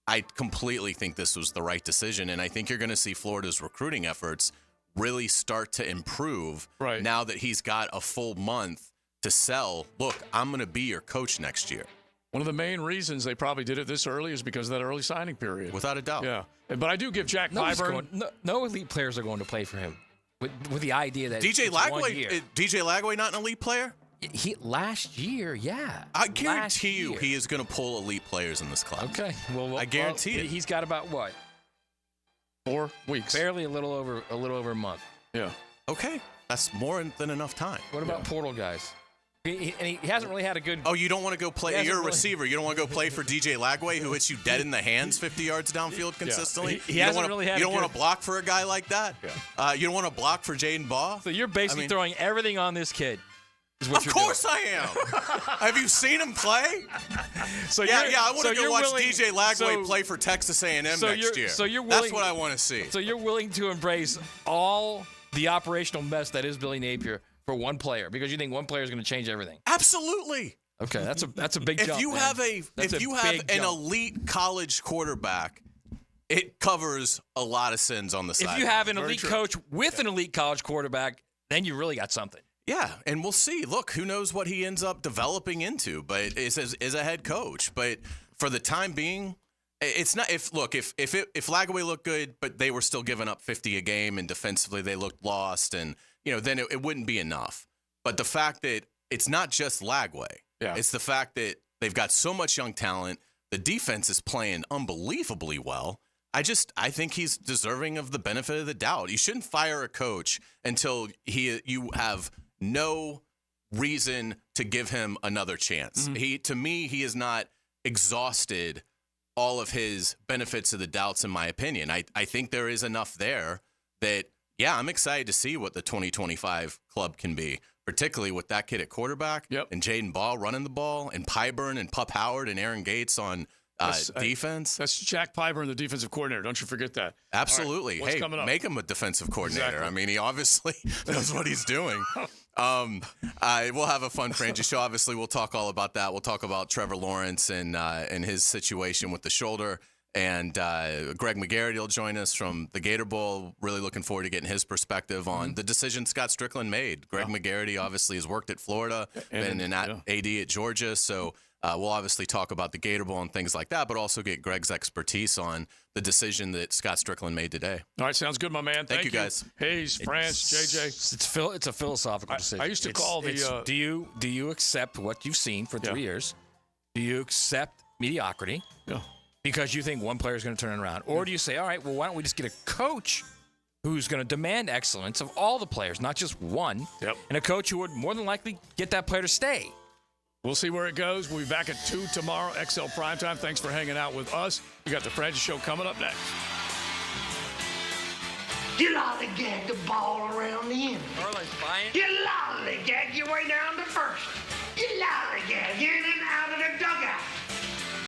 I completely think this was the right decision. And I think you're going to see Florida's recruiting efforts really start to improve now that he's got a full month to sell. Look, I'm going to be your coach next year. One of the main reasons they probably did it this early is because of that early signing period. Without a doubt. Yeah. But I do give Jack Pyburn. No elite players are going to play for him with the idea that DJ Lagway not an elite player? Last year, yeah. I guarantee you he is going to pull elite players in this class. Okay. Well, I guarantee it. He's got about what? 4 weeks. Barely a little over a month. Yeah. Okay. That's more than enough time. What about portal guys? He hasn't really had a good... Oh, you don't want to go play... You're a receiver. You don't want to go play for DJ Lagway, who hits you dead in the hands 50 yards downfield consistently? He hasn't really had You don't want to block for a guy like that? Yeah. You don't want to block for Jaden Baugh? So you're basically throwing everything on this kid. Of course I am. Have you seen him play? I want to go watch DJ Lagway play for Texas A&M next year. That's what I want to see. So you're willing to embrace all the operational mess that is Billy Napier for one player because you think one player is going to change everything? Absolutely. Okay, that's a big jump. If you have an elite college quarterback, it covers a lot of sins on the side. If you have an elite coach with an elite college quarterback, then you really got something. Yeah, and we'll see. Look, who knows what he ends up developing into, but is a head coach. But for the time being, it's not. If Lagway looked good, but they were still giving up 50 a game, and defensively they looked lost, and then it wouldn't be enough. But the fact that it's not just Lagway, it's the fact that they've got so much young talent. The defense is playing unbelievably well. I think he's deserving of the benefit of the doubt. You shouldn't fire a coach until you have no reason to give him another chance. Mm-hmm. To me, he has not exhausted all of his benefits of the doubts, in my opinion. I think there is enough there that, I'm excited to see what the 2025 club can be, particularly with that kid at quarterback and Jaden Baugh running the ball and Pyburn and Pup Howard and Aaron Gates on defense. That's Jack Pyburn, the defensive coordinator. Don't you forget that. Absolutely. Right, hey, make him a defensive coordinator. Exactly. I mean, he obviously knows what he's doing. We'll have a fun Frangie show. Obviously, we'll talk all about that. We'll talk about Trevor Lawrence and his situation with the shoulder. And Greg McGarity will join us from the Gator Bowl. Really looking forward to getting his perspective on the decision Scott Strickland made. Greg McGarity obviously has worked at Florida, been an AD at Georgia. So we'll obviously talk about the Gator Bowl and things like that, but also get Greg's expertise on the decision that Scott Strickland made today. All right, sounds good, my man. Thank you, guys. Hayes, France, JJ. It's a philosophical decision. I used to call the. Do you accept what you've seen for 3 years? Do you accept mediocrity? Yeah. Because you think one player is going to turn it around? Or do you say, all right, well, why don't we just get a coach who's going to demand excellence of all the players, not just one, and a coach who would more than likely get that player to stay? We'll see where it goes. We'll be back at 2 tomorrow, XL Primetime. Thanks for hanging out with us. We got the Francis Show coming up next. You lollygag the ball around the end. You lollygag your way down to first. You lollygag in and out of the dugout.